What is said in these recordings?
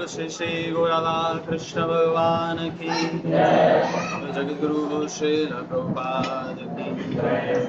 श्री श्री गौरालाल कृष्ण भगवान की जय। जगद्गुरु श्रील प्रभुपाद की जय।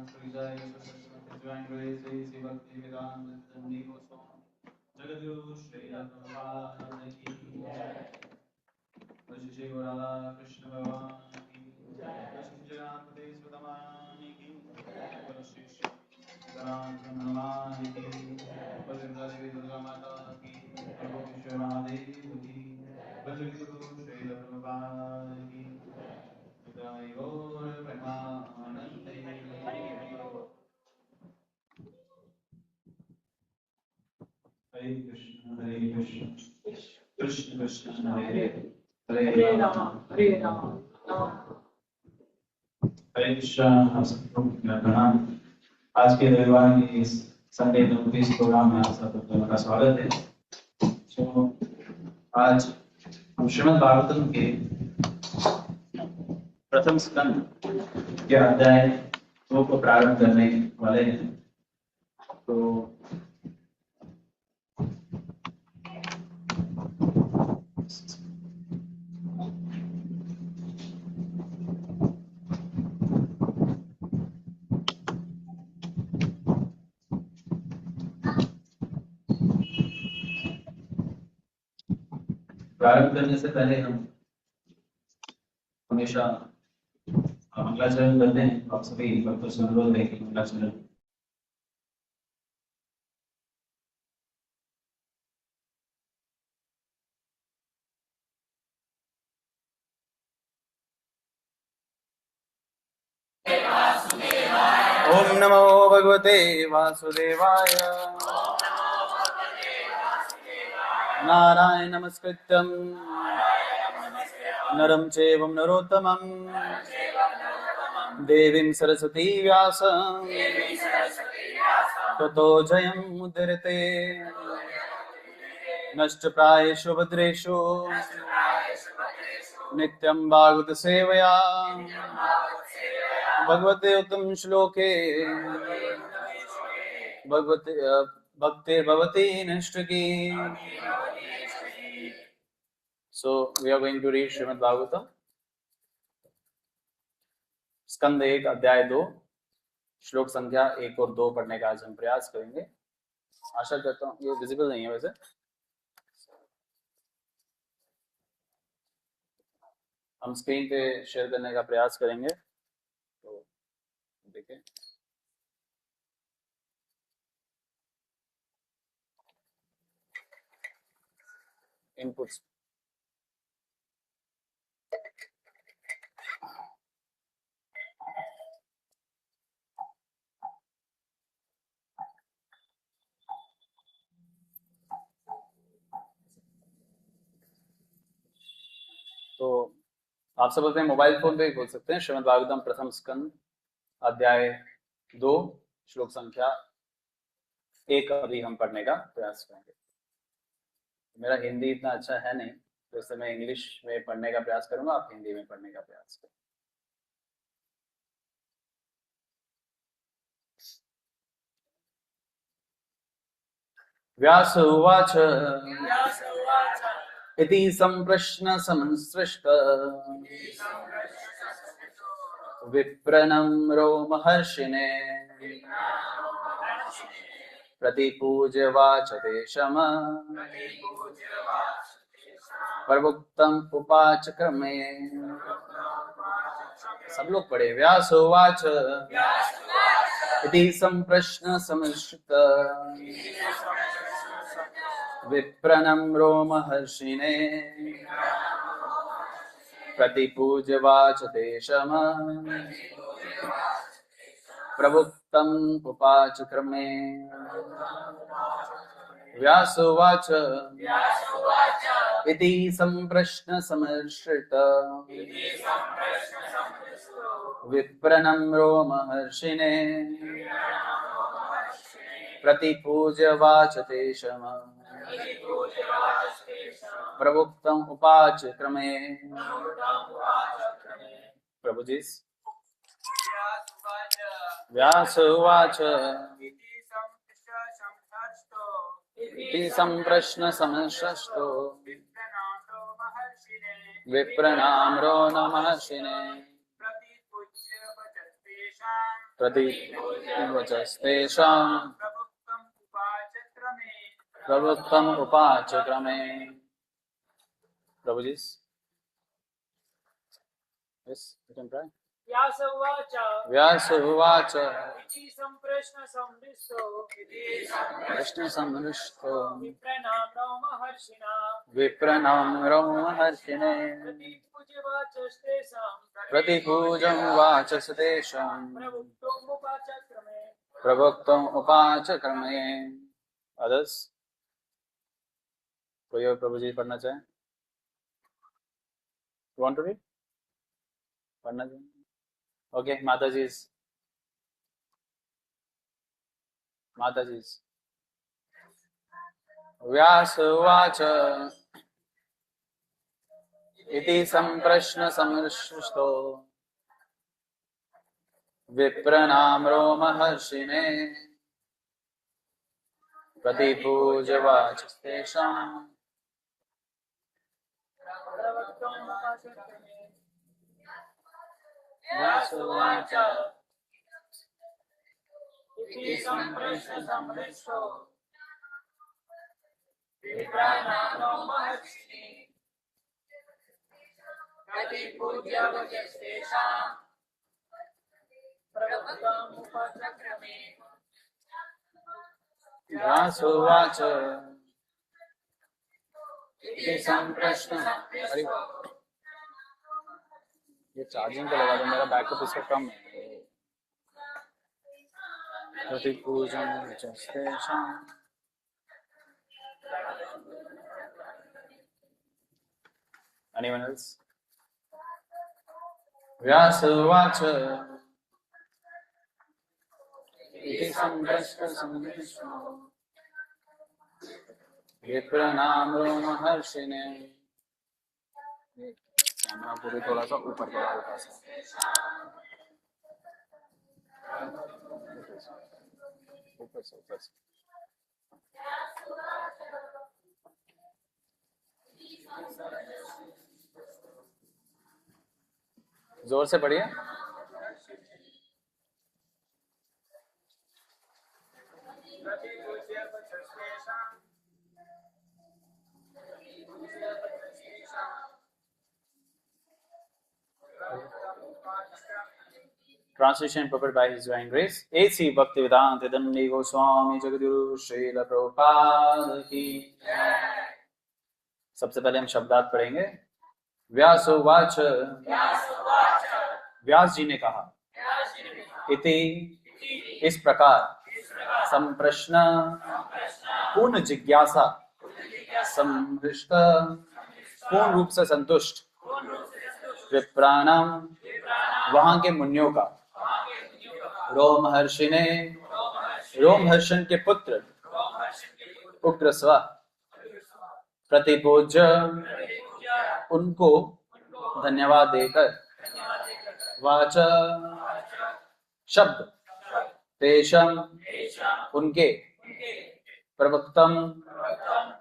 जगद्गुरु श्री प्रभुपाद की जय। श्री राधा कृष्ण भगवान की जय। श्री जगन्नाथ सुतमान की जय। श्री जगन्नाथ हनुमान की जय। देवी दुर्गा माता की जय। विश्व महादेव की जय। जगद्गुरु श्री प्रभुपाद की जय। गौर प्रेमानंदे। हरे कृष्ण कृष्ण कृष्ण हरे हरे हरे राम हरे कृष्ण। प्रणाम। आज के रविवार की संडे नोटिस प्रोग्राम में आप सबका का स्वागत है। तो आज हम श्रीमद् भागवतम के प्रथम स्कंद के अध्याय 2 को प्रारंभ करने वाले हैं। तो प्रारंभ करने से पहले हम हमेशा मंगलाचरण करते हैं। आप सभी भक्तों से अनुरोध है कि मंगलाचरण ओम नमो भगवते वासुदेवाय नारायण नमस्कृत्यं नरं चैव नरोत्तमं देवीं सरस्वती व्यासं ततो जयं मुदीरते। नष्टप्रायेषु भद्रेषु नित्यं भागवत सेवया भगवते उत्तम श्लोके भगवते भक्तिर्भवति नष्टकी। So we are going to read Srimad Bhagavatam स्कंद 1 अध्याय 2 श्लोक संख्या 1 और 2 पढ़ने का आज हम प्रयास करेंगे। आशा करता हूँ ये विजिबल नहीं है वैसे। हम स्क्रीन पे शेयर करने का प्रयास करेंगे। तो देखें इनपुट्स। तो आप सब अपने मोबाइल फोन पे भी खोल सकते हैं। श्रीमद् भागवतम प्रथम स्कंद अध्याय 2 श्लोक संख्या 1 अभी हम पढ़ने का प्रयास करेंगे। मेरा हिंदी इतना अच्छा है नहीं, तो इससे मैं इंग्लिश में पढ़ने का प्रयास करूंगा, आप हिंदी में पढ़ने का प्रयास करें। व्यास उवाच इति सम्प्रश्न समसृष्ट विप्रनम्रो महर्षिणे प्रतिपूज्य वाच देशम प्रवक्तम् उवाच क्रमे। सब लोग पढ़े। व्यास उवाच इति सम्प्रश्न समसृष्ट विप्रनम्रो महर्षिणे प्रतिपूज्य वाच देशम प्रवक्तम् उवाच क्रमे। व्यास उवाच इति सम्प्रश्न समसृष्ट विप्रनम्रो महर्षिणे प्रतिपूज्य वाच देशम प्रवक्तम् उवाच क्रमे। प्रभु जी। व्यास उवाच इति सम्प्रश्न समसृष्टो विप्रनम्रो महर्षिणे प्रतिवचस्तेषां प्रवृत्तम् उपाच क्रमे। प्रभु जी, yes, you can try. व्यास उवाच प्रश्न संहृष्टो विप्रनाम्रो महर्षिणे प्रतिपूजं वाचस तेषां प्रवक्तुम् उपाच क्रमे। अदर्स, कोई और प्रभु जी पढ़ना चाहे? You want to read? पढ़ना चाहिए? Okay, Mataji's. व्यास उवाच इति सम्प्रश्न समृष्टो विप्रनाम्रो महर्षिणे प्रतिपूज्य वाचस्तेषां व्यास उवाच इति सम्प्रश्न समृष्टो विप्रनाम्रो महर्षिणे प्रतिपूज्य वाचस्तेषां प्रवक्तुम् उपाच क्रमे। व्यास उवाच इति सम्प्रश्न। ये चार्जिंग पे लगा दो, मेरा बैकअप इसका कम है। प्रतिपूजं वाचस्तेषां। Anyone else? व्यास उवाच इति सम्प्रश्न समृष्टो विप्रनाम्रो महर्षिणे। कैमरा पूरे थोड़ा सा ऊपर करो, हल्का सा ऊपर से। जोर से पढ़िए। Translation prepared by His Divine Grace. A.C. Bhaktivedanta Dandi Goswami Jagadguru Srila Prabhupada की। सबसे पहले हम शब्दार्थ पढ़ेंगे। व्यासोवाच, व्यास जी ने कहा, इति इस प्रकार, संप्रश्न पूर्ण जिज्ञासा, संहृष्ट पूर्ण रूप से संतुष्ट, विप्राणम वहां के मुनियों का, रोमहर्षि ने रोमहर्षण के पुत्र उग्रस्व प्रतिपूज्य उनको धन्यवाद देकर, वाच शब्द, तेषम उनके, प्रवक्तम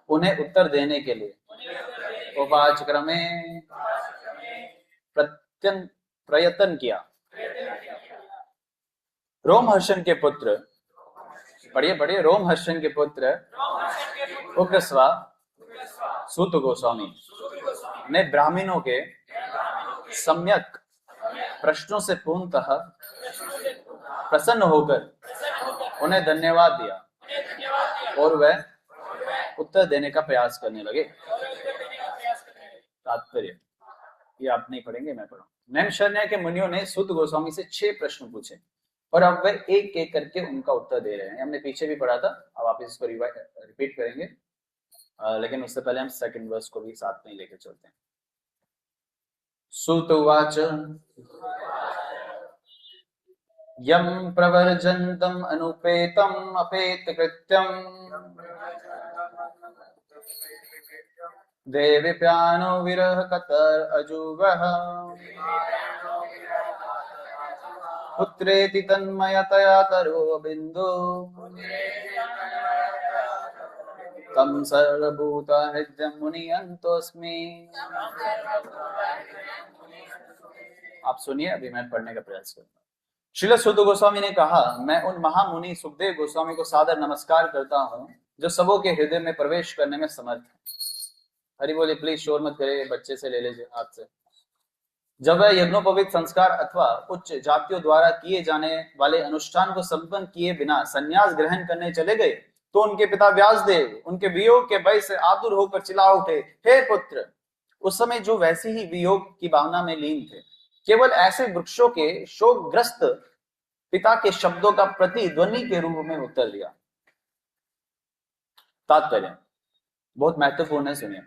उन्हें उत्तर देने के लिए, उपाच क्रमे प्रयत्न किया। रोमहर्षण के पुत्र, पढ़िए, रोमहर्षण के पुत्र उग्रस्वा सूत गोस्वामी ने ब्राह्मणों के सम्यक प्रश्नों से पूर्णतः प्रसन्न होकर उन्हें धन्यवाद दिया और वह उत्तर देने का प्रयास करने लगे। तात्पर्य ये आप नहीं पढ़ेंगे, मैं पढ़ूं। नैमिषारण्य के मुनियों ने सूत गोस्वामी से 6 प्रश्न पूछे और अब वे एक एक करके उनका उत्तर दे रहे हैं। हमने पीछे भी पढ़ा था, अब आप इसको रिपीट करेंगे, लेकिन उससे पहले हम सेकंड वर्स को भी साथ में लेके चलते हैं। सूत उवाच यम प्रवर्जन्तम अनुपेतम अपेत कृत्यम देवीप्यानो विरह कतर अजुवः पुत्रेति तन्मयतया करो बिंदु तम सर्वभूता हृदयं मुनियन्तोऽस्मि। आप सुनिए, अभी मैं पढ़ने का प्रयास करूंगा। श्रील सुत गोस्वामी ने कहा, मैं उन महामुनि सुखदेव गोस्वामी को सादर नमस्कार करता हूँ जो सबों के हृदय में प्रवेश करने में समर्थ है। हरि बोले, प्लीज शोर मत करे, बच्चे से ले लीजिए हाथ से। जब वह यज्ञोपवीत संस्कार अथवा उच्च जातियों द्वारा किए जाने वाले अनुष्ठान को संपन्न किए बिना संन्यास ग्रहण करने चले गए तो उनके पिता व्यासदेव उनके वियोग के भय से आतुर होकर चिल्ला उठे, हे पुत्र। उस समय जो वैसे ही वियोग की भावना में लीन थे, केवल ऐसे वृक्षों के शोकग्रस्त पिता के शब्दों का प्रतिध्वनि के रूप में उत्तर दिया। तात्पर्य बहुत महत्वपूर्ण है, सुनिए।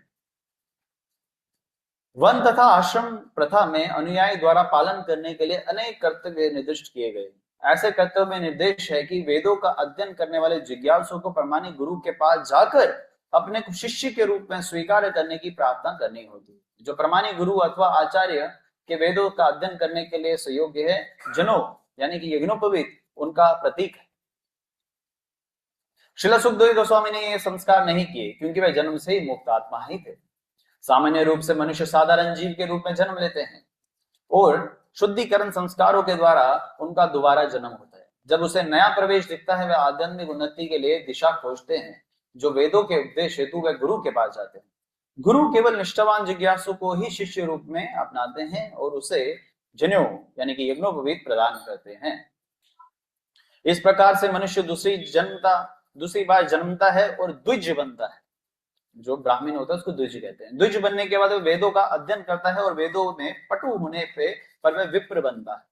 वन तथा आश्रम प्रथा में अनुयायी द्वारा पालन करने के लिए अनेक कर्तव्य निर्दिष्ट किए गए। ऐसे कर्तव्य में निर्देश है कि वेदों का अध्ययन करने वाले जिज्ञासुओं को प्रामाणिक गुरु के पास जाकर अपने को शिष्य के रूप में स्वीकार करने की प्रार्थना करनी होती। जो प्रामाणिक गुरु अथवा आचार्य के वेदों का अध्ययन करने के लिए सहयोग्य है, जनो यानी कि यज्ञोपवीत उनका प्रतीक है। श्रील सुखदेव गोस्वामी ने ये संस्कार नहीं किए क्योंकि वे जन्म से ही मुक्त आत्मा ही थे। सामान्य रूप से मनुष्य साधारण जीव के रूप में जन्म लेते हैं और शुद्धिकरण संस्कारों के द्वारा उनका दोबारा जन्म होता है। जब उसे नया प्रवेश दिखता है, वह आध्यात्मिक उन्नति के लिए दिशा खोजते हैं। जो वेदों के उपदेश हेतु वह गुरु के पास जाते हैं। गुरु केवल निष्ठावान जिज्ञासु को ही शिष्य रूप में अपनाते हैं और उसे जनेऊ यानी कि यज्ञोपवीत प्रदान करते हैं। इस प्रकार से मनुष्य दूसरी बार जन्मता है और द्विज बनता है। जो ब्राह्मण होता है उसको द्विज कहते हैं। द्विज बनने के बाद वह वेदों का अध्ययन करता है और वेदों में पटु होने पर वह विप्र बनता है।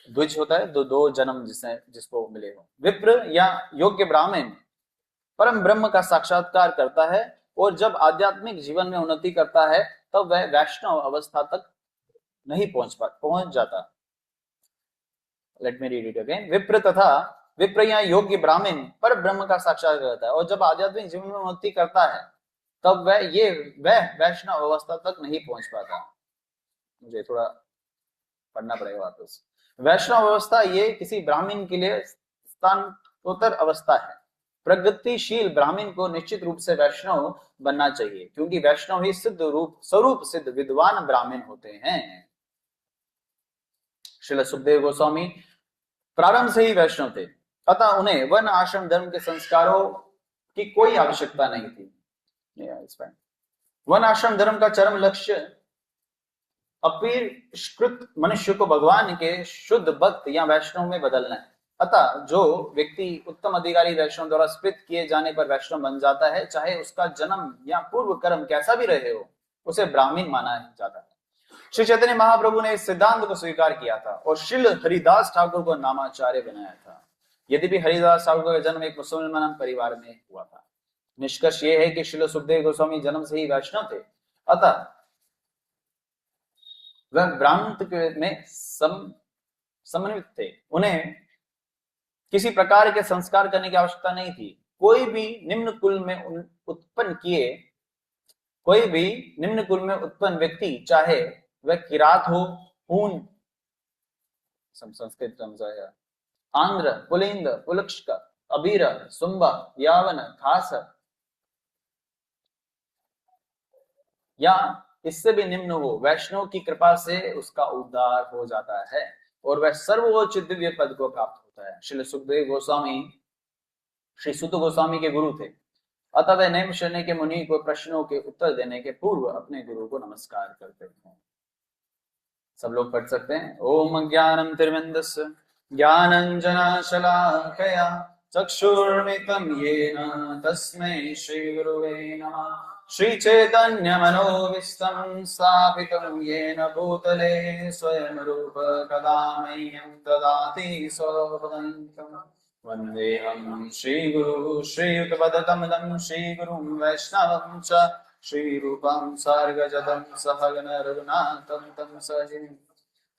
द्विज होता है दो जन्म जिसको मिले हो। विप्र या योग्य ब्राह्मण परम ब्रह्म का साक्षात्कार करता है और जब आध्यात्मिक जीवन में उन्नति करता है तब वह वैष्णव अवस्था तक नहीं पहुंच जाता। Let me read it again. विप्र या योग्य ब्राह्मण पर ब्रह्म का साक्षात्कार करता है और जब आध्यात्मिक जीवन में उन्नति करता है तब वह वैष्णव अवस्था तक नहीं पहुंच पाता। मुझे थोड़ा पढ़ना पड़ेगा वापस। वैष्णव अवस्था ये किसी ब्राह्मण के लिए स्थानोत्तर अवस्था है। प्रगतिशील ब्राह्मण को निश्चित रूप से वैष्णव बनना चाहिए क्योंकि वैष्णव ही स्वरूप सिद्ध विद्वान ब्राह्मण होते हैं। श्रील सुखदेव गोस्वामी प्रारंभ से ही वैष्णव थे, अतः उन्हें वन आश्रम धर्म के संस्कारों की कोई आवश्यकता नहीं थी। वन आश्रम धर्म का चरम लक्ष्य अपरिष्कृत मनुष्य को भगवान के शुद्ध भक्त या वैष्णव में बदलना है। अतः जो व्यक्ति उत्तम अधिकारी वैष्णव द्वारा स्पृत किए जाने पर वैष्णव बन जाता है, चाहे उसका जन्म या पूर्व कर्म कैसा भी रहे हो, उसे ब्राह्मण माना जाता है। श्री चैतन्य महाप्रभु ने इस सिद्धांत को स्वीकार किया था और श्रील हरिदास ठाकुर को नामाचार्य बनाया था। यद्यपि हरिदास ठाकुर का जन्म एक मुसलमान परिवार में हुआ था। निष्कर्ष यह है कि श्रील सुखदेव गोस्वामी जन्म से ही वैष्णव थे, अतः वह ब्राह्मण में समन्वित थे। उन्हें किसी प्रकार के संस्कार करने की आवश्यकता नहीं थी। कोई भी निम्न कुल में उत्पन्न व्यक्ति, चाहे वह किरात हो, हून संस्कृत आंध्र, पुलिंद, पुलक्ष्क, अबीर, सुंब, यावन, खास या इससे भी निम्न हो, वैष्णव की कृपा से उसका उद्धार हो जाता है और वह सर्वोच्च दिव्य पद को प्राप्त होता है। श्री सुखदेव गोस्वामी श्री सुत गोस्वामी के गुरु थे, अतः वे नैम शरण्य के मुनि को प्रश्नों के उत्तर देने के पूर्व अपने गुरु को नमस्कार करते हैं। सब लोग पढ़ सकते हैं। ओम ज्ञानम तिर्मिन्दस्य ज्ञानंजनशलाकया चक्षुर्मिलितं येन तस्मै श्री गुरुवे नमः। श्री चैतन्य मनोविष्टं स्थापितं येन भूतले स्वयं रूप कदा मह्यं ददाति स्वपदन्तं। वन्देऽहं श्रीगुरु श्रीयुतपदकमलं श्रीगुरुं वैष्णवं च श्रीरूपं सर्गजतं सहगण रघुनाथं तं सजीवं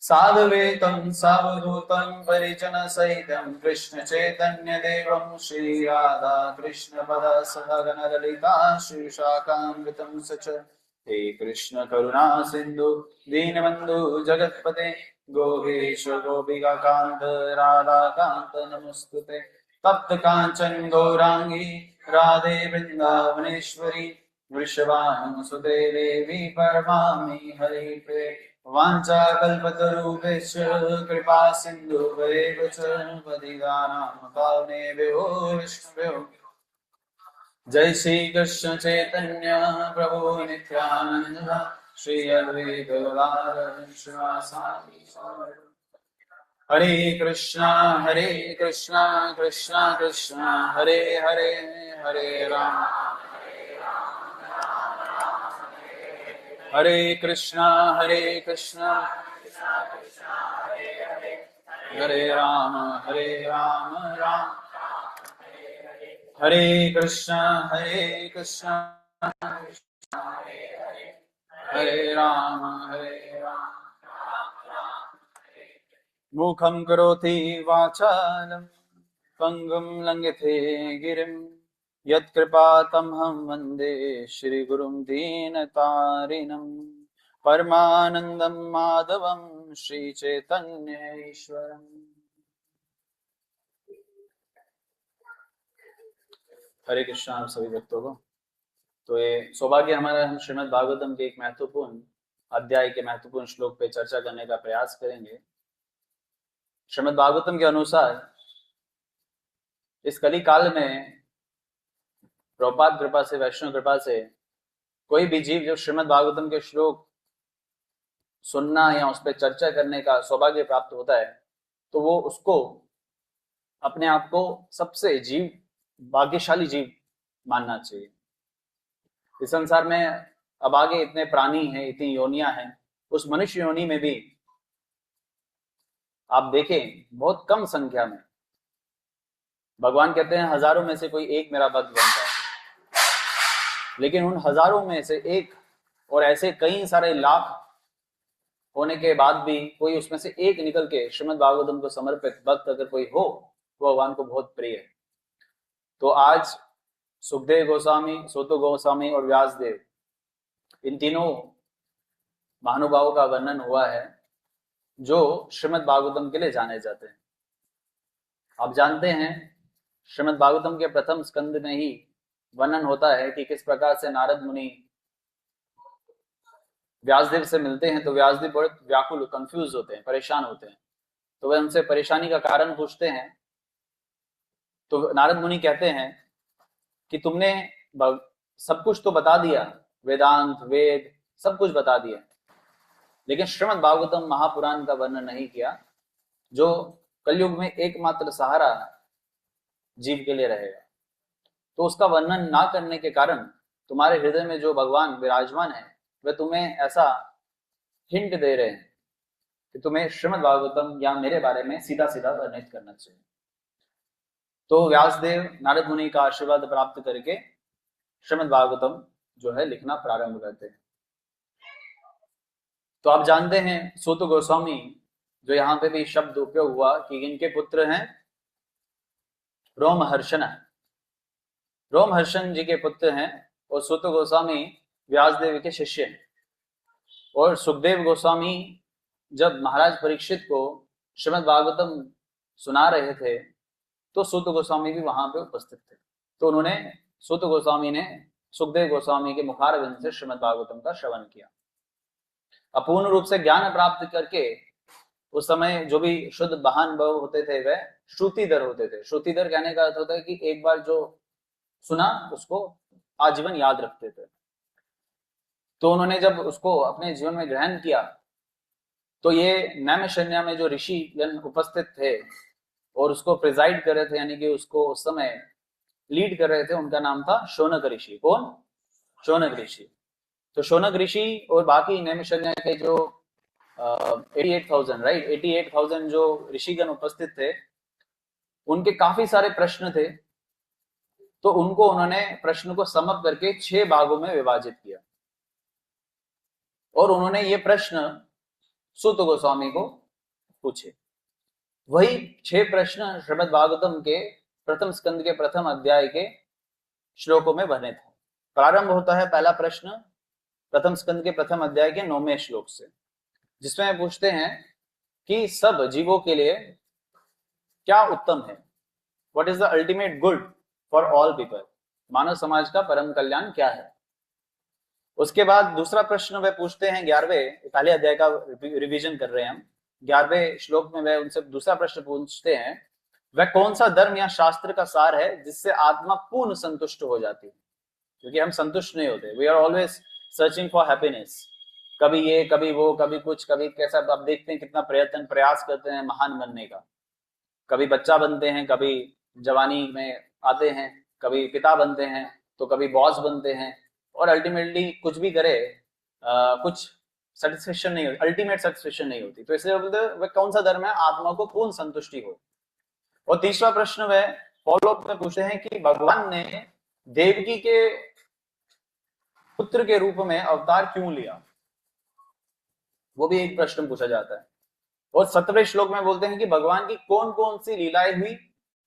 साधुवेतं सावधूतं परिजन सहितं कृष्ण चैतन्य देवं श्री राधा कृष्ण पद सहगण ललिता श्रीशाखामृतं सच। हे कृष्ण करुणा सिंधु दीनबंधु जगत्पते गोपेश गोपिका कांत राधा कांत नमोस्तुते। तप्त कांचन गौरांगी राधे वृंदावनेश्वरी वृषभानुसुते देवी परमामि हरिप्रिये वाञ्छाकल्पतरुभ्यश्च कृपा सिन्धुभ्येव च पतितानां पावनेभ्यो वैष्णवेभ्यो जय श्री कृष्ण चैतन्य प्रभु नित्यानंद श्री अद्वैत गदाधर श्रीवासादि हरे कृष्णा कृष्णा कृष्णा हरे हरे हरे राम हरे कृष्णा हरे राम राम हरे कृष्णा हरे राम मुखं करोति वाचालं पंगुं लंघिते गिरिं यत्कृपातमहं वन्दे श्रीगुरुं दीनतारिणं परमानन्दं माधवं श्रीचैतन्य ईश्वरम्। हरे कृष्णा आप सभी भक्तों को। तो ये सौभाग्य हमारा, हम श्रीमद् भागवतम के एक महत्वपूर्ण अध्याय के महत्वपूर्ण श्लोक पे चर्चा करने का प्रयास करेंगे। श्रीमद् भागवतम के अनुसार इस कली काल में प्रभुपाद कृपा से, वैष्णव कृपा से कोई भी जीव जो श्रीमद् भागवतम के श्लोक सुनना या उस पर चर्चा करने का सौभाग्य प्राप्त होता है, तो वो उसको अपने आप को सबसे भाग्यशाली जीव मानना चाहिए। इस संसार में अब आगे इतने प्राणी हैं, इतनी योनियां हैं, उस मनुष्य योनि में भी आप देखें बहुत कम संख्या में, भगवान कहते हैं हजारों में से कोई एक मेरा भक्त बनता है, लेकिन उन हजारों में से एक, और ऐसे कई सारे लाख होने के बाद भी कोई उसमें से एक निकल के श्रीमद् भागवतम को समर्पित भक्त अगर कोई हो तो भगवान को बहुत प्रिय है। तो आज सुखदेव गोस्वामी, सूत गोस्वामी और व्यासदेव, इन तीनों महानुभावों का वर्णन हुआ है जो श्रीमद् भागवतम के लिए जाने जाते हैं। आप जानते हैं श्रीमद् भागवतम के प्रथम स्कंद में ही वर्णन होता है कि किस प्रकार से नारद मुनि व्यासदेव से मिलते हैं, तो व्यासदेव बहुत व्याकुल, कंफ्यूज होते हैं, परेशान होते हैं। तो वह उनसे परेशानी का कारण पूछते हैं। तो नारद मुनि कहते हैं कि तुमने सब कुछ तो बता दिया, वेदांत, वेद सब कुछ बता दिया, लेकिन श्रीमद् भागवतम महापुराण का वर्णन नहीं किया, जो कलयुग में एकमात्र सहारा जीव के लिए रहेगा। तो उसका वर्णन ना करने के कारण तुम्हारे हृदय में जो भगवान विराजमान है वे तुम्हें ऐसा हिंट दे रहे हैं कि तुम्हें श्रीमद् भागवतम या मेरे बारे में सीधा सीधा वर्णित करना चाहिए। तो व्यासदेव नारद मुनि का आशीर्वाद प्राप्त करके श्रीमद् भागवतम जो है लिखना प्रारंभ करते हैं। तो आप जानते हैं सूत गोस्वामी, जो यहाँ पे भी शब्द उपयोग हुआ कि इनके पुत्र हैं रोमहर्षण, रोमहर्षण जी के पुत्र हैं, और सूत गोस्वामी व्यासदेव के शिष्य हैं। और सुखदेव गोस्वामी जब महाराज परीक्षित को श्रीमद् भागवतम सुना रहे थे तो सूत गोस्वामी भी वहां पे उपस्थित थे। तो उन्होंने, सूत गोस्वामी ने सुखदेव गोस्वामी के मुखारविंद से श्रीमद् भागवतम का श्रवण किया। अपूर्ण रूप से ज्ञान प्राप्त करके उस समय जो भी शुद्ध महानुभव होते थे वह श्रुतिधर होते थे। श्रुतिधर कहने का अर्थ होता है कि एक बार जो सुना उसको आजीवन याद रखते थे। तो उन्होंने जब उसको अपने जीवन में ग्रहण किया तो ये नैमिषण्य में जो ऋषि जन उपस्थित थे और उसको प्रिजाइड कर रहे थे, यानी कि उसको उस समय लीड कर रहे थे, उनका नाम था शौनक ऋषि। कौन? शौनक ऋषि। तो शौनक ऋषि और बाकी नैमिषण्य के जो 88,000 राइट 88,000 जो ऋषिगण उपस्थित थे, उनके काफी सारे प्रश्न थे। तो उनको उन्होंने प्रश्न को समअप करके 6 भागों में विभाजित किया और उन्होंने ये प्रश्न सूत गोस्वामी को पूछे। वही 6 प्रश्न श्रीमद् भागवतम के प्रथम स्कंद के प्रथम अध्याय के श्लोकों में बने थे। प्रारंभ होता है पहला प्रश्न प्रथम स्कंद के प्रथम अध्याय के 9वें श्लोक से, जिसमें पूछते हैं कि सब जीवों के लिए क्या उत्तम है, what is the ultimate good for all people, मानव समाज का परम कल्याण क्या है। उसके बाद दूसरा प्रश्न वे पूछते हैं 11वें, पहले अध्याय का रिवीजन कर रहे हैं हम। 11वें श्लोक में वे उनसे दूसरा प्रश्न पूछते हैं, वह कौन सा धर्म या शास्त्र का सार है जिससे आत्मा पूर्ण संतुष्ट हो जाती है? क्योंकि हम संतुष्ट नहीं होते, we are always searching for happiness, कभी ये कभी वो, कभी कुछ कभी कैसा। आप देखते हैं कितना प्रयास करते हैं महान बनने का, कभी बच्चा बनते हैं, कभी जवानी में आते हैं, कभी पिता बनते हैं, तो कभी बॉस बनते हैं, और अल्टीमेटली कुछ भी करे कुछ सेटिस्फेक्शन नहीं होती, अल्टीमेट सेटिस्फेक्शन नहीं होती। तो इसलिए बोलते वह कौन सा धर्म है आत्मा को पूर्ण संतुष्टि हो। और तीसरा प्रश्न वह फॉलो अप में पूछते हैं कि भगवान ने देवकी के पुत्र के रूप में अवतार क्यों लिया, वो भी एक प्रश्न पूछा जाता है। और 17वें श्लोक में बोलते हैं कि भगवान की कौन कौन सी लीलाएं हुई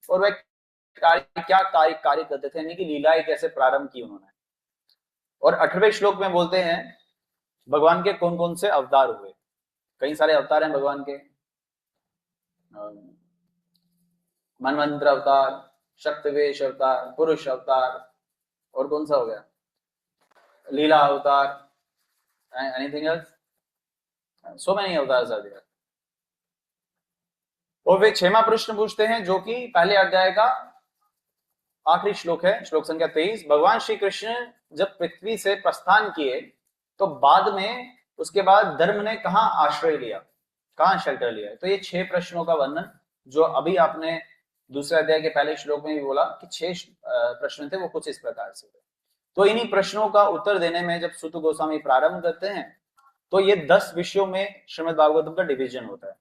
और वह क्या कार्य करते थे, यानी कि लीलाएं कैसे प्रारंभ की उन्होंने। और 18वें श्लोक में बोलते हैं भगवान के कौन कौन से अवतार हुए। कई सारे अवतार हैं भगवान के, मनवंतर अवतार, शक्तिवेश अवतार, पुरुष अवतार, और कौन सा हो गया, लीला अवतार, anything else, so many avatars are there. और वे 6वां प्रश्न पूछते हैं जो कि पहले अध्याय का आखिरी श्लोक है, श्लोक संख्या 23। भगवान श्री कृष्ण जब पृथ्वी से प्रस्थान किए तो बाद में उसके बाद धर्म ने कहां आश्रय लिया, कहां शेल्टर लिया। तो ये 6 प्रश्नों का वर्णन जो अभी आपने दूसरे अध्याय के पहले श्लोक में भी बोला कि 6 प्रश्न थे, वो कुछ इस प्रकार से थे। तो इन्हीं प्रश्नों का उत्तर देने में जब सूत गोस्वामी प्रारंभ करते हैं तो ये 10 विषयों में श्रीमद् भागवतम का डिवीजन होता है।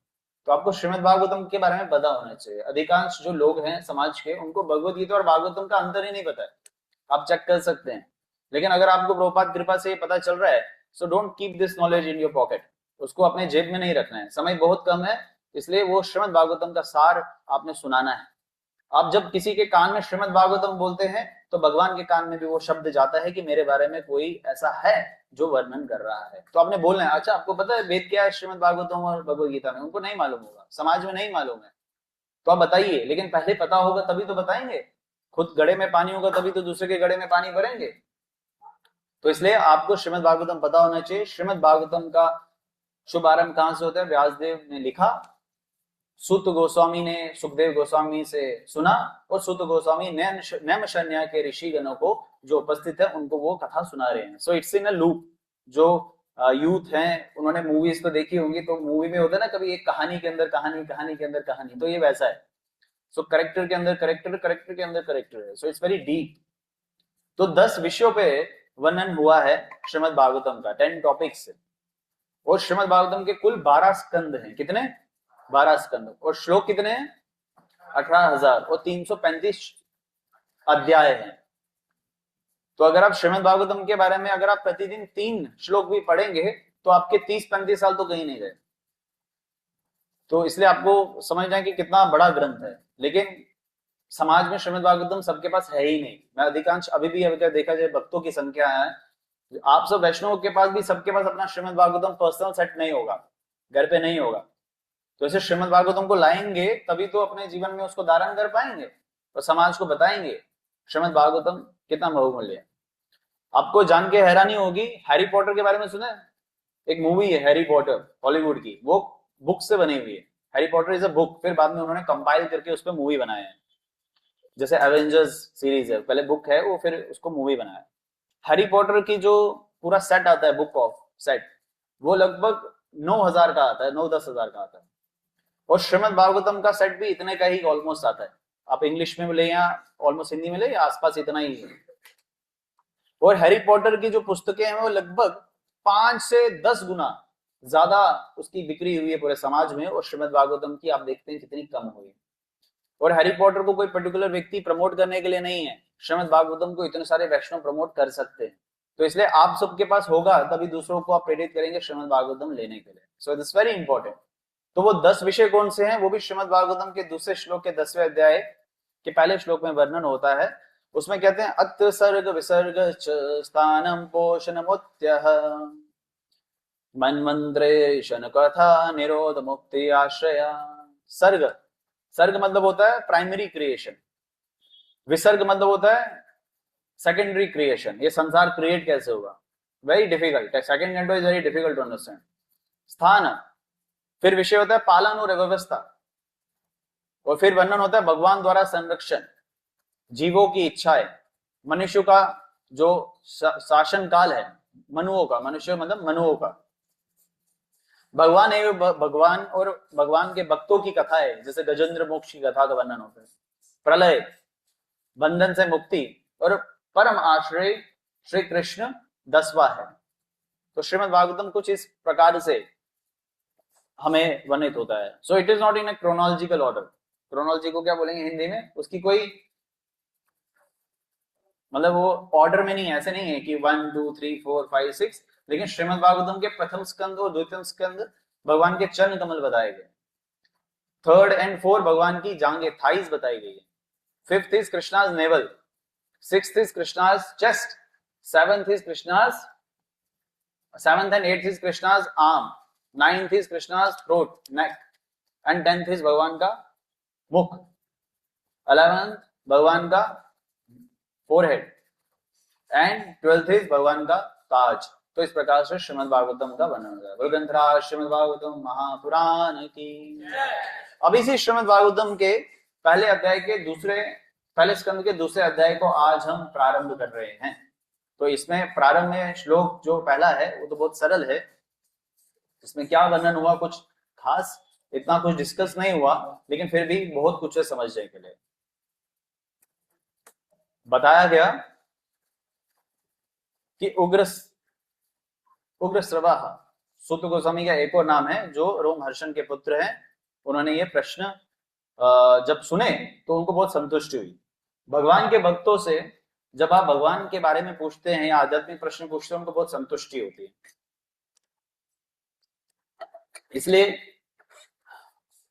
तो आपको श्रीमद् भागवतम के बारे में पता होना चाहिए। अधिकांश जो लोग हैं समाज के, उनको भगवत गीता और भागवतम का अंतर ही नहीं पता है, आप चेक कर सकते हैं। लेकिन अगर आपको प्रभुपाद कृपा से पता चल रहा है, so don't keep this knowledge in your pocket, उसको अपने जेब में नहीं रखना है, समय बहुत कम है, इसलिए वो श्रीमद् भागवतम का सार आपने सुनाना है। आप जब किसी के कान में श्रीमद् भागवतम बोलते हैं तो भगवान के कान में भी वो शब्द जाता है कि मेरे बारे में कोई ऐसा है जो वर्णन कर रहा है। तो आपने बोलना है, अच्छा आपको पता है वेद क्या है श्रीमद् भागवतम और भगवद गीता में, उनको नहीं मालूम होगा, समाज में नहीं मालूम है, तो आप बताइए। लेकिन पहले पता होगा तभी तो बताएंगे, खुद गड़े में पानी होगा तभी तो दूसरे के गड़े में पानी भरेंगे। तो इसलिए आपको श्रीमद् भागवतम पता होना चाहिए। श्रीमद् भागवतम का शुभारंभ कहां से होता है, व्यासदेव ने लिखा, सूत गोस्वामी ने सुखदेव गोस्वामी से सुना, और सूत गोस्वामी नैमिषारण्य के ऋषि गणों को जो उपस्थित है उनको वो कथा सुना रहे हैं। So it's in a loop. जो यूथ हैं उन्होंने मूवीज तो देखी होंगी, तो मूवी में होता है ना कभी एक कहानी के अंदर कहानी, कहानी के अंदर कहानी, तो ये वैसा है। सो करेक्टर के अंदर करेक्टर, करेक्टर के अंदर करेक्टर है। सो इट्स वेरी डीप। तो 10 विषयों पे वर्णन हुआ है श्रीमद् भागवतम का, 10 टॉपिक्स। और श्रीमद् भागवतम के कुल 12 स्कंद हैं। कितने? 12 स्कंद। और श्लोक कितने हैं? 18,000 और 335 अध्याय हैं। तो अगर आप श्रीमद् भागवतम के बारे में अगर आप प्रतिदिन 3 श्लोक भी पढ़ेंगे तो आपके 30-35 साल तो कहीं नहीं गए। तो इसलिए आपको समझ जाए कि कितना बड़ा ग्रंथ है। लेकिन समाज में श्रीमद् भागवतम सबके पास है ही नहीं। मैं अधिकांश अभी भी अगर देखा जाए भक्तों की संख्या है, आप सब वैष्णव के पास भी सबके पास अपना श्रीमद् भागवतम पर्सनल सेट नहीं होगा, घर पे नहीं होगा। तो ऐसे श्रीमद् भागवतम को लाएंगे तभी तो अपने जीवन में उसको धारण कर पाएंगे और समाज को बताएंगे श्रीमद् भागवतम कितना बहुमूल्य है। आपको जान के हैरानी होगी, हैरी पॉटर के बारे में सुना है? एक मूवी है हैरी पॉटर हॉलीवुड की, वो बुक से बनी हुई है। Harry Potter is a book, फिर बाद में उन्होंने कंपाइल करके उस पर मूवी बनाया है। जैसे एवेंजर्स सीरीज है, पहले बुक है वो, फिर उसको मूवी बनाया। हैरी पॉटर की जो पूरा सेट आता है, बुक ऑफ सेट, वो लगभग 9,000 का आता है, 9-10 हजार का आता है। और श्रीमद् भागवतम का सेट भी इतने का ही ऑलमोस्ट आता है। आप इंग्लिश में ले या ऑलमोस्ट हिंदी में ले, आसपास इतना ही है। और हैरी पॉटर की जो पुस्तकें हैं वो लगभग 5 से 10 गुना ज्यादा उसकी बिक्री हुई है पूरे समाज में, और श्रीमद् भागवतम की आप देखते हैं कितनी कम हुई। और हैरी पॉटर को कोई पर्टिकुलर व्यक्ति प्रमोट करने के लिए नहीं है, श्रीमद् भागवतम को इतने सारे वैष्णव प्रमोट कर सकते हैं। तो इसलिए आप सबके पास होगा तभी दूसरों को आप प्रेरित करेंगे श्रीमद् भागवतम लेने के लिए। So this very important. तो वो 10 विषय कौन से हैं, वो भी श्रीमद् भागवतम के दूसरे श्लोक के 10वें अध्याय के पहले श्लोक में वर्णन होता है। उसमें कहते हैं अत्र सर्ग विसर्ग च स्थानम पोषणमोत्यः मन्मंद्रेशन कथा निरोध मुक्ति आश्रया। सर्ग, सर्ग मतलब होता है प्राइमरी क्रिएशन, विसर्ग मतलब होता है सेकेंडरी क्रिएशन, ये संसार क्रिएट कैसे होगा। Very difficult, second canto is very difficult to understand. स्थान, फिर विषय होता है पालन और व्यवस्था, और फिर वर्णन होता है भगवान द्वारा संरक्षण, जीवों की इच्छाएं, मनुष्य का जो शासन काल है, मनुओं का, मनुष्य मतलब मनुओं का, भगवान एवं भगवान और भगवान के भक्तों की कथाएं, जैसे गजेंद्र मोक्ष की कथा का वर्णन होता है, प्रलय, बंधन से मुक्ति, और परम आश्रय श्री कृष्ण 10वां है। तो श्रीमद् भागवतम कुछ इस प्रकार से हमें वर्णित होता है। So it is not in A chronological order. Chronology को क्या बोलेंगे हिंदी में, उसकी कोई मतलब वो ऑर्डर में नहीं है, ऐसे नहीं है कि 1 2 3 4 5 6, लेकिन श्रीमद् भागवतम के प्रथम स्कंद और द्वितीय स्कंद भगवान के चरण कमल बताए गए, 3rd and 4 भगवान की जांघें, थाइज बताई गई है, 5th is Krishna's naval, 6th is Krishna's chest, 7th is Krishna's 7th and 8th is Krishna's arm, 9th is Krishna's throat neck, and 10th is भगवान का मुख, 11th भगवान का फोरहेड, एंड 12th इज भगवान का ताज। तो इस प्रकार से श्रीमद् भागवतम का वर्णन होता है। ग्रंथराज श्रीमद् भागवतम महापुराण की। अब इसी श्रीमद् भागवतम के पहले अध्याय के पहले स्कंद के दूसरे अध्याय को आज हम प्रारंभ कर रहे हैं। तो इसमें प्रारंभ में श्लोक जो पहला है वो तो बहुत सरल है, इसमें क्या वर्णन हुआ कुछ खास इतना कुछ डिस्कस नहीं हुआ, लेकिन फिर भी बहुत कुछ है समझने के लिए। बताया गया कि उग्र श्रवा सूत गोस्वामी का एक और नाम है, जो रोमहर्षण के पुत्र हैं। उन्होंने ये प्रश्न जब सुने तो उनको बहुत संतुष्टि हुई। भगवान के भक्तों से जब आप भगवान के बारे में पूछते हैं या आध्यात्मिक प्रश्न पूछते हैं, उनको बहुत संतुष्टि होती है। इसलिए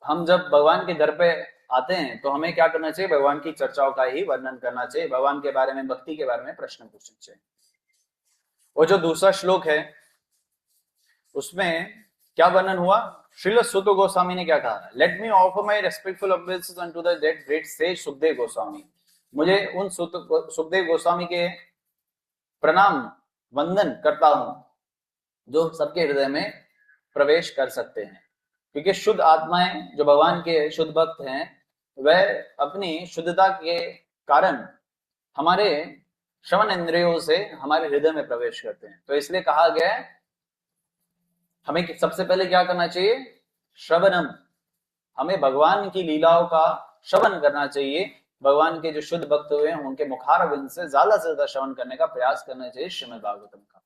हम जब भगवान के दर पे आते हैं तो हमें क्या करना चाहिए, भगवान की चर्चाओं का ही वर्णन करना चाहिए, भगवान के बारे में, भक्ति के बारे में प्रश्न पूछने चाहिए। और जो दूसरा श्लोक है उसमें क्या वर्णन हुआ, श्रील सुत गोस्वामी ने क्या कहा, let me offer my respectful obeisance unto the great sage Sukhdev Goswami. मुझे उन सुखदेव गोस्वामी के प्रणाम वंदन करता हूं जो सबके हृदय में प्रवेश कर सकते हैं, क्योंकि शुद्ध आत्माएं जो भगवान के शुद्ध भक्त हैं वह अपनी शुद्धता के कारण हमारे श्रवण इंद्रियों से हमारे हृदय में प्रवेश करते हैं। तो इसलिए कहा गया है हमें सबसे पहले क्या करना चाहिए, श्रवणम, हमें भगवान की लीलाओं का श्रवण करना चाहिए। भगवान के जो शुद्ध भक्त हुए हैं उनके मुखारविंद से ज्यादा श्रवण करने का प्रयास करना चाहिए श्रीमद् भागवतम का।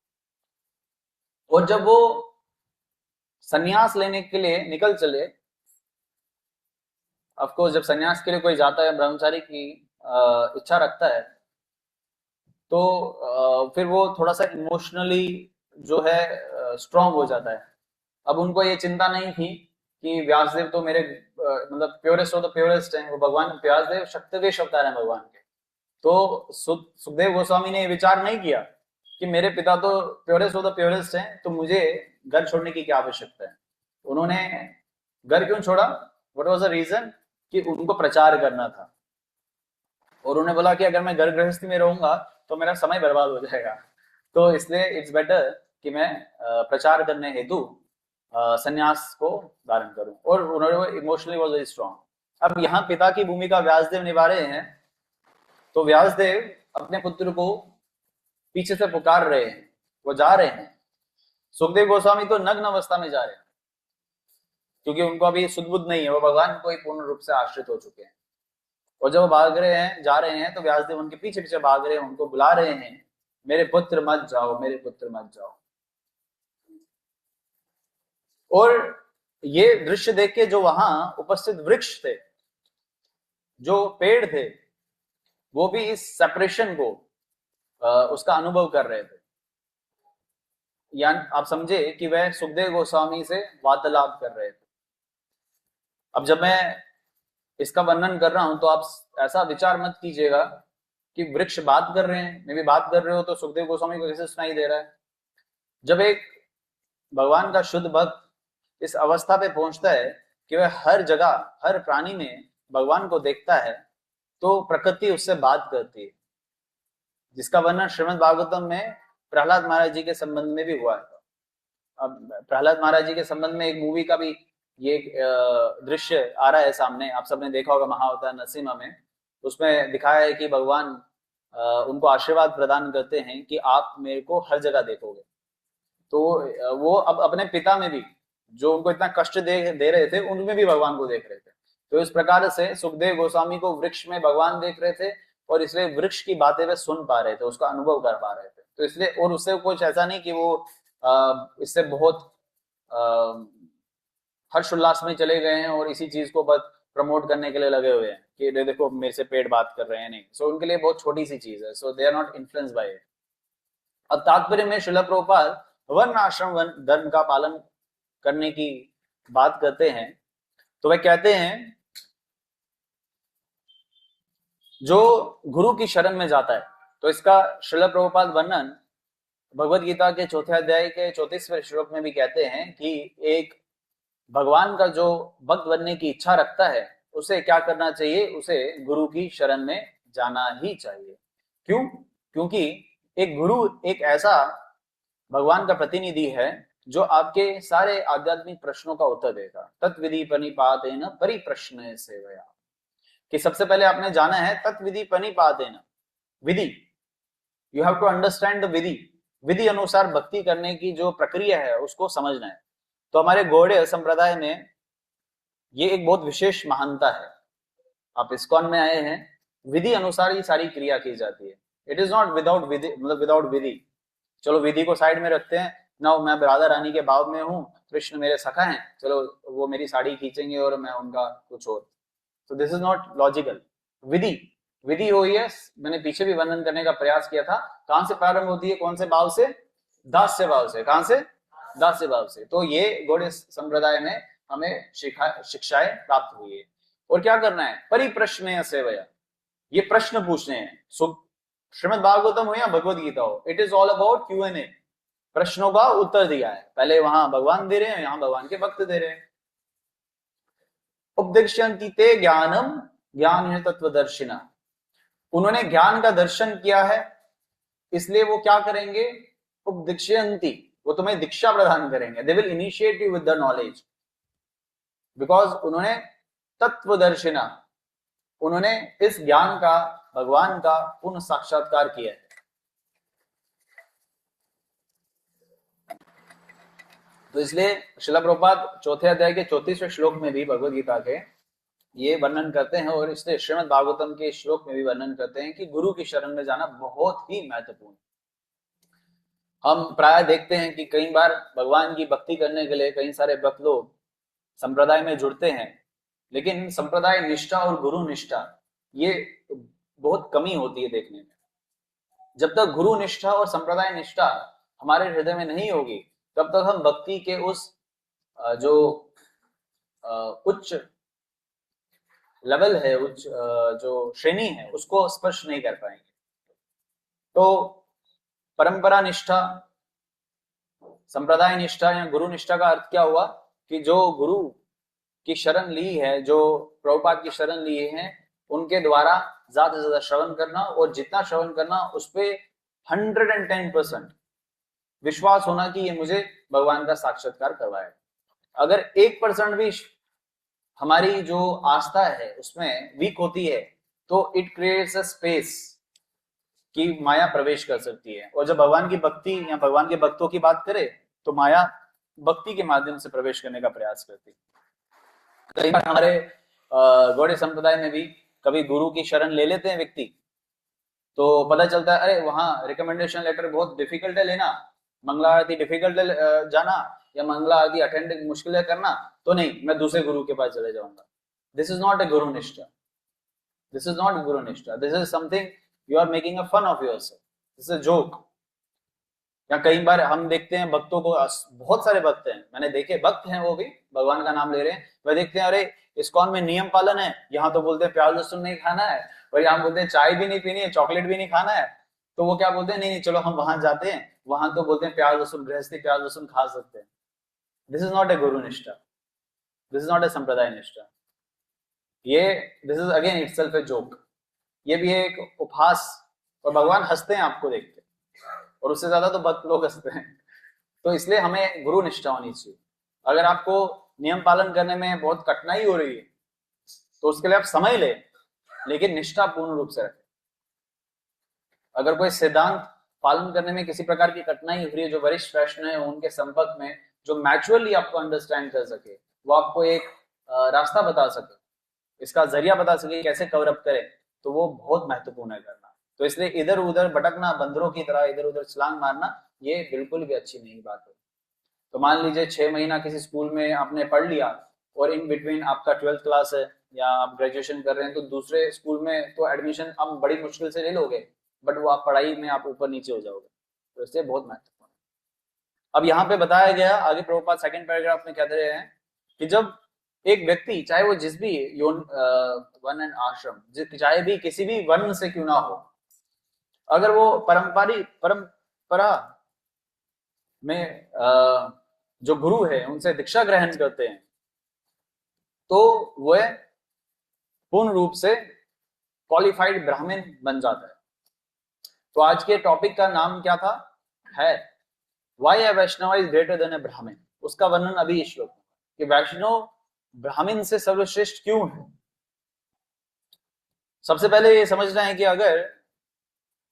और जब वो सन्यास लेने के लिए निकल चले, ऑफकोर्स जब सन्यास के लिए कोई जाता है, ब्रह्मचारी की इच्छा रखता है, तो फिर वो थोड़ा सा इमोशनली जो है स्ट्रॉन्ग हो जाता है। अब उनको ये चिंता नहीं थी कि व्यासदेव तो मेरे मतलब प्योरेस्ट ऑफ द प्योरेस्ट हैं, वो भगवान व्यासदेव शक्तिवेश अवतार है भगवान के। तो सुखदेव गोस्वामी ने ये विचार नहीं किया कि मेरे पिता तो प्योरेस्ट ऑफ द प्योरेस्ट हैं, तो मुझे घर छोड़ने की क्या आवश्यकता है। उन्होंने घर क्यों छोड़ा, व्हाट वाज द रीजन, कि उनको प्रचार करना था। और उन्होंने बोला कि अगर मैं घर गृहस्थी में रहूंगा तो मेरा समय बर्बाद हो जाएगा, तो इसलिए इट्स बेटर कि मैं प्रचार करने हेतु संन्यास को धारण करूं। और उन्होंने इमोशनली वाज वेरी स्ट्रांग। अब यहाँ पिता की भूमिका व्यासदेव निभा रहे हैं, तो व्यासदेव अपने पुत्र को पीछे से पुकार रहे हैं, वो जा रहे हैं। सुखदेव गोस्वामी तो नग्न अवस्था में जा रहे हैं, क्योंकि उनको अभी सुदबुद्ध नहीं है, वो भगवान को ही पूर्ण रूप से आश्रित हो चुके हैं। और जब वो भाग रहे हैं, जा रहे हैं, तो व्यासदेव उनके पीछे पीछे भाग रहे हैं, उनको बुला रहे हैं, मेरे पुत्र मत जाओ, मेरे पुत्र मत जाओ। और ये दृश्य देख के जो वहां उपस्थित वृक्ष थे, जो पेड़ थे, वो भी इस सेपरेशन को उसका अनुभव कर रहे थे। यानी आप समझे कि वह सुखदेव गोस्वामी से वार्तालाप कर रहे थे। अब जब मैं इसका वर्णन कर रहा हूं तो आप ऐसा विचार मत कीजिएगा कि वृक्ष बात कर रहे हैं, मैं भी बात कर रहे हो, तो सुखदेव गोस्वामी को कैसे सुनाई दे रहा है। जब एक भगवान का शुद्ध भक्त इस अवस्था पे पहुंचता है कि वह हर जगह, हर प्राणी में भगवान को देखता है, तो प्रकृति उससे बात करती है, जिसका वर्णन श्रीमद् भागवतम में प्रहलाद महाराज जी के संबंध में भी हुआ है। अब प्रहलाद महाराज जी के संबंध में एक मूवी का भी ये दृश्य आ रहा है सामने, आप सबने देखा होगा, महाअवतार नरसिम्हा में। उसमें दिखाया है कि भगवान उनको आशीर्वाद प्रदान करते हैं कि आप मेरे को हर जगह देखोगे। तो वो अब अपने पिता में भी, जो उनको इतना कष्ट दे रहे थे, उनमें भी भगवान को देख रहे थे। तो इस प्रकार से सुखदेव गोस्वामी को वृक्ष में भगवान देख रहे थे, और इसलिए वृक्ष की बातें वे सुन पा रहे थे, उसका अनुभव कर पा रहे थे। तो इसलिए, और उससे कुछ ऐसा नहीं कि वो इससे बहुत हर्ष उल्लास में चले गए हैं और इसी चीज को बस प्रमोट करने के लिए लगे हुए हैं कि देखो मेरे से पेट बात कर रहे हैं, नहीं। सो उनके लिए बहुत छोटी सी चीज है, so they are not influence by it. अब तात्पर्य में श्रील प्रभुपाद वर्ण आश्रम धर्म का पालन करने की बात करते हैं। तो वे कहते हैं जो गुरु की शरण में जाता है, तो इसका श्रील प्रभुपाद वर्णन भगवद गीता के 4थे अध्याय के 34वें श्लोक में भी कहते हैं कि एक भगवान का जो भक्त बनने की इच्छा रखता है, उसे क्या करना चाहिए, उसे गुरु की शरण में जाना ही चाहिए। क्यों? क्योंकि एक गुरु एक ऐसा भगवान का प्रतिनिधि है जो आपके सारे आध्यात्मिक प्रश्नों का उत्तर देगा। तत्विधि प्रणिपातेन परिप्रश्न सेवया, कि सबसे पहले आपने जाना है तत्विधि प्रणिपातेन, विधि, you have to understand the विधि, विधि अनुसार भक्ति करने की जो प्रक्रिया है उसको समझना है। तो हमारे गौड़ीय संप्रदाय में ये एक बहुत विशेष महानता है। आप इस्कॉन में आए हैं, विधि अनुसार ये सारी क्रिया की जाती है। इट इज नॉट विदाउट विधि, मतलब विदाउट विधि। चलो विधि को साइड में रखते हैं ना, मैं राधा रानी के भाव में हूँ, कृष्ण मेरे सखा हैं, चलो वो मेरी साड़ी खींचेंगे और मैं उनका कुछ और। तो दिस इज नॉट लॉजिकल। विधि हुई है, मैंने पीछे भी वर्णन करने का प्रयास किया था, कहां से प्रारंभ होती है, कौन से भाव से, दास्य भाव से। कहां से? दास्य भाव से। तो ये गौड़ीय संप्रदाय में हमें शिक्षाएं प्राप्त हुई है। और क्या करना है, परिप्रश्न सेवया, ये प्रश्न पूछने हैं। श्रीमद् भागवतम हो या भगवद गीता हो, it is all about Q&A, प्रश्नों का उत्तर दिया है। पहले वहां भगवान दे रहे हैं, यहाँ भगवान के भक्त दे रहे हैं। उपदिश्यन्ति ते ज्ञानम ज्ञान है तत्वदर्शिना, उन्होंने ज्ञान का दर्शन किया है, इसलिए वो क्या करेंगे, उपदिश्यन्ति, वो तुम्हें दीक्षा प्रदान करेंगे। They will initiate you with the knowledge, because उन्होंने तत्वदर्शिना, उन्होंने इस ज्ञान का, भगवान का पूर्ण साक्षात्कार किया है। तो इसलिए श्रील प्रभुपाद 4थे अध्याय के 34वें श्लोक में भी भगवद गीता के ये वर्णन करते हैं, और इसलिए श्रीमद् भागवतम के श्लोक में भी वर्णन करते हैं कि गुरु की शरण में जाना बहुत ही महत्वपूर्ण है। हम प्राय देखते हैं कि कई बार भगवान की भक्ति करने के लिए कई सारे भक्त लोग संप्रदाय में जुड़ते हैं, लेकिन संप्रदाय निष्ठा और गुरु निष्ठा ये बहुत कमी होती है देखने में। जब तक गुरु निष्ठा और संप्रदाय निष्ठा हमारे हृदय में नहीं होगी, तब तक हम भक्ति के उस जो उच्च लेवल है, उच्च जो श्रेणी है, उसको स्पर्श नहीं कर पाएंगे। तो परंपरा निष्ठा, संप्रदाय निष्ठा या गुरु निष्ठा का अर्थ क्या हुआ कि जो गुरु की शरण ली है, जो प्रभुपाद की शरण लिए हैं, उनके द्वारा ज्यादा से ज्यादा श्रवण करना, और जितना श्रवण करना उस पे 110% विश्वास होना कि ये मुझे भगवान का साक्षात्कार करवाए। अगर 1% भी हमारी जो आस्था है उसमें वीक होती है, तो इट क्रिएट्स अ स्पेस कि माया प्रवेश कर सकती है। और जब भगवान की भक्ति या भगवान के भक्तों की बात करें, तो माया भक्ति के माध्यम से प्रवेश करने का प्रयास करती है। कई बार हमारे गौड़ीय संप्रदाय में भी कभी गुरु की शरण ले लेते हैं व्यक्ति, तो पता चलता है अरे वहां रिकमेंडेशन लेटर बहुत डिफिकल्ट है लेना, मंगला आरती डिफिकल्ट है जाना, या मंगला आरती अटेंड मुश्किल है करना, तो नहीं, मैं दूसरे गुरु के पास चले जाऊंगा। दिस इज नॉट ए गुरु निष्ठा, दिस इज नॉट गुरु निष्ठा, this is something you are making a fun of yourself, this is a joke. या कई बार हम देखते हैं भक्तों को, बहुत सारे भक्त हैं, मैंने देखे भक्त हैं, वो भी भगवान का नाम ले रहे हैं, वह देखते हैं अरे इस्कॉन में नियम पालन है, यहाँ तो बोलते हैं प्याज लहसुन नहीं खाना है, और यहाँ बोलते हैं चाय भी नहीं पीनी है, चॉकलेट भी नहीं खाना है। तो वो क्या बोलते हैं, नहीं चलो हम वहां जाते हैं, वहां तो बोलते हैं प्याज लहसुन, गृहस्थी प्याज लहसुन खा सकते हैं। दिस इज नॉट ए गुरु निष्ठा, दिस इज नॉट ए संप्रदाय निष्ठा, ये this is again itself a joke, ये भी एक उपहास, और भगवान हंसते हैं आपको देख के। और उससे ज्यादा तो भक्त लोग हंसते हैं। तो इसलिए हमें गुरु निष्ठा होनी चाहिए। अगर आपको नियम पालन करने में बहुत कठिनाई हो रही है तो उसके लिए आप समय ले, लेकिन निष्ठा पूर्ण रूप से रखें। अगर कोई सिद्धांत पालन करने में किसी प्रकार की कठिनाई हो रही है, जो वरिष्ठ वैष्णव है उनके संपर्क में जो मैच्योरली आपको अंडरस्टैंड कर सके, वो आपको एक रास्ता बता सके, इसका जरिया बता सके कैसे कवर अप करें, तो वो बहुत महत्वपूर्ण है करना। तो इसलिए इधर उधर भटकना, बंदरों की तरह इधर उधर छलांग मारना, ये बिल्कुल भी अच्छी नहीं बात है। तो मान लीजिए 6 महीना किसी स्कूल में आपने पढ़ लिया और इन बिटवीन आपका 12th क्लास है या आप ग्रेजुएशन कर रहे हैं, तो दूसरे स्कूल में तो एडमिशन आप बड़ी मुश्किल से ले लोगे, बट वो आप पढ़ाई में आप ऊपर नीचे हो जाओगे। तो इससे बहुत महत्वपूर्ण है। अब यहाँ पे बताया गया आगे प्रभुपाद सेकंड पैराग्राफ में कहते रहे हैं कि जब एक व्यक्ति, चाहे वो जिस भी वन एंड आश्रम, चाहे भी किसी भी वर्ण से क्यों ना हो, अगर वो परंपरा में जो गुरु है उनसे दीक्षा ग्रहण करते हैं, तो वह पूर्ण रूप से क्वालिफाइड ब्राह्मण बन जाता है। तो आज के टॉपिक का नाम क्या था, है why a Vaishnava is greater than a Brahmin. उसका वर्णन अभी इस श्लोक में कि वैष्णव ब्राह्मण से सर्वश्रेष्ठ क्यों है। सबसे पहले ये समझना है कि अगर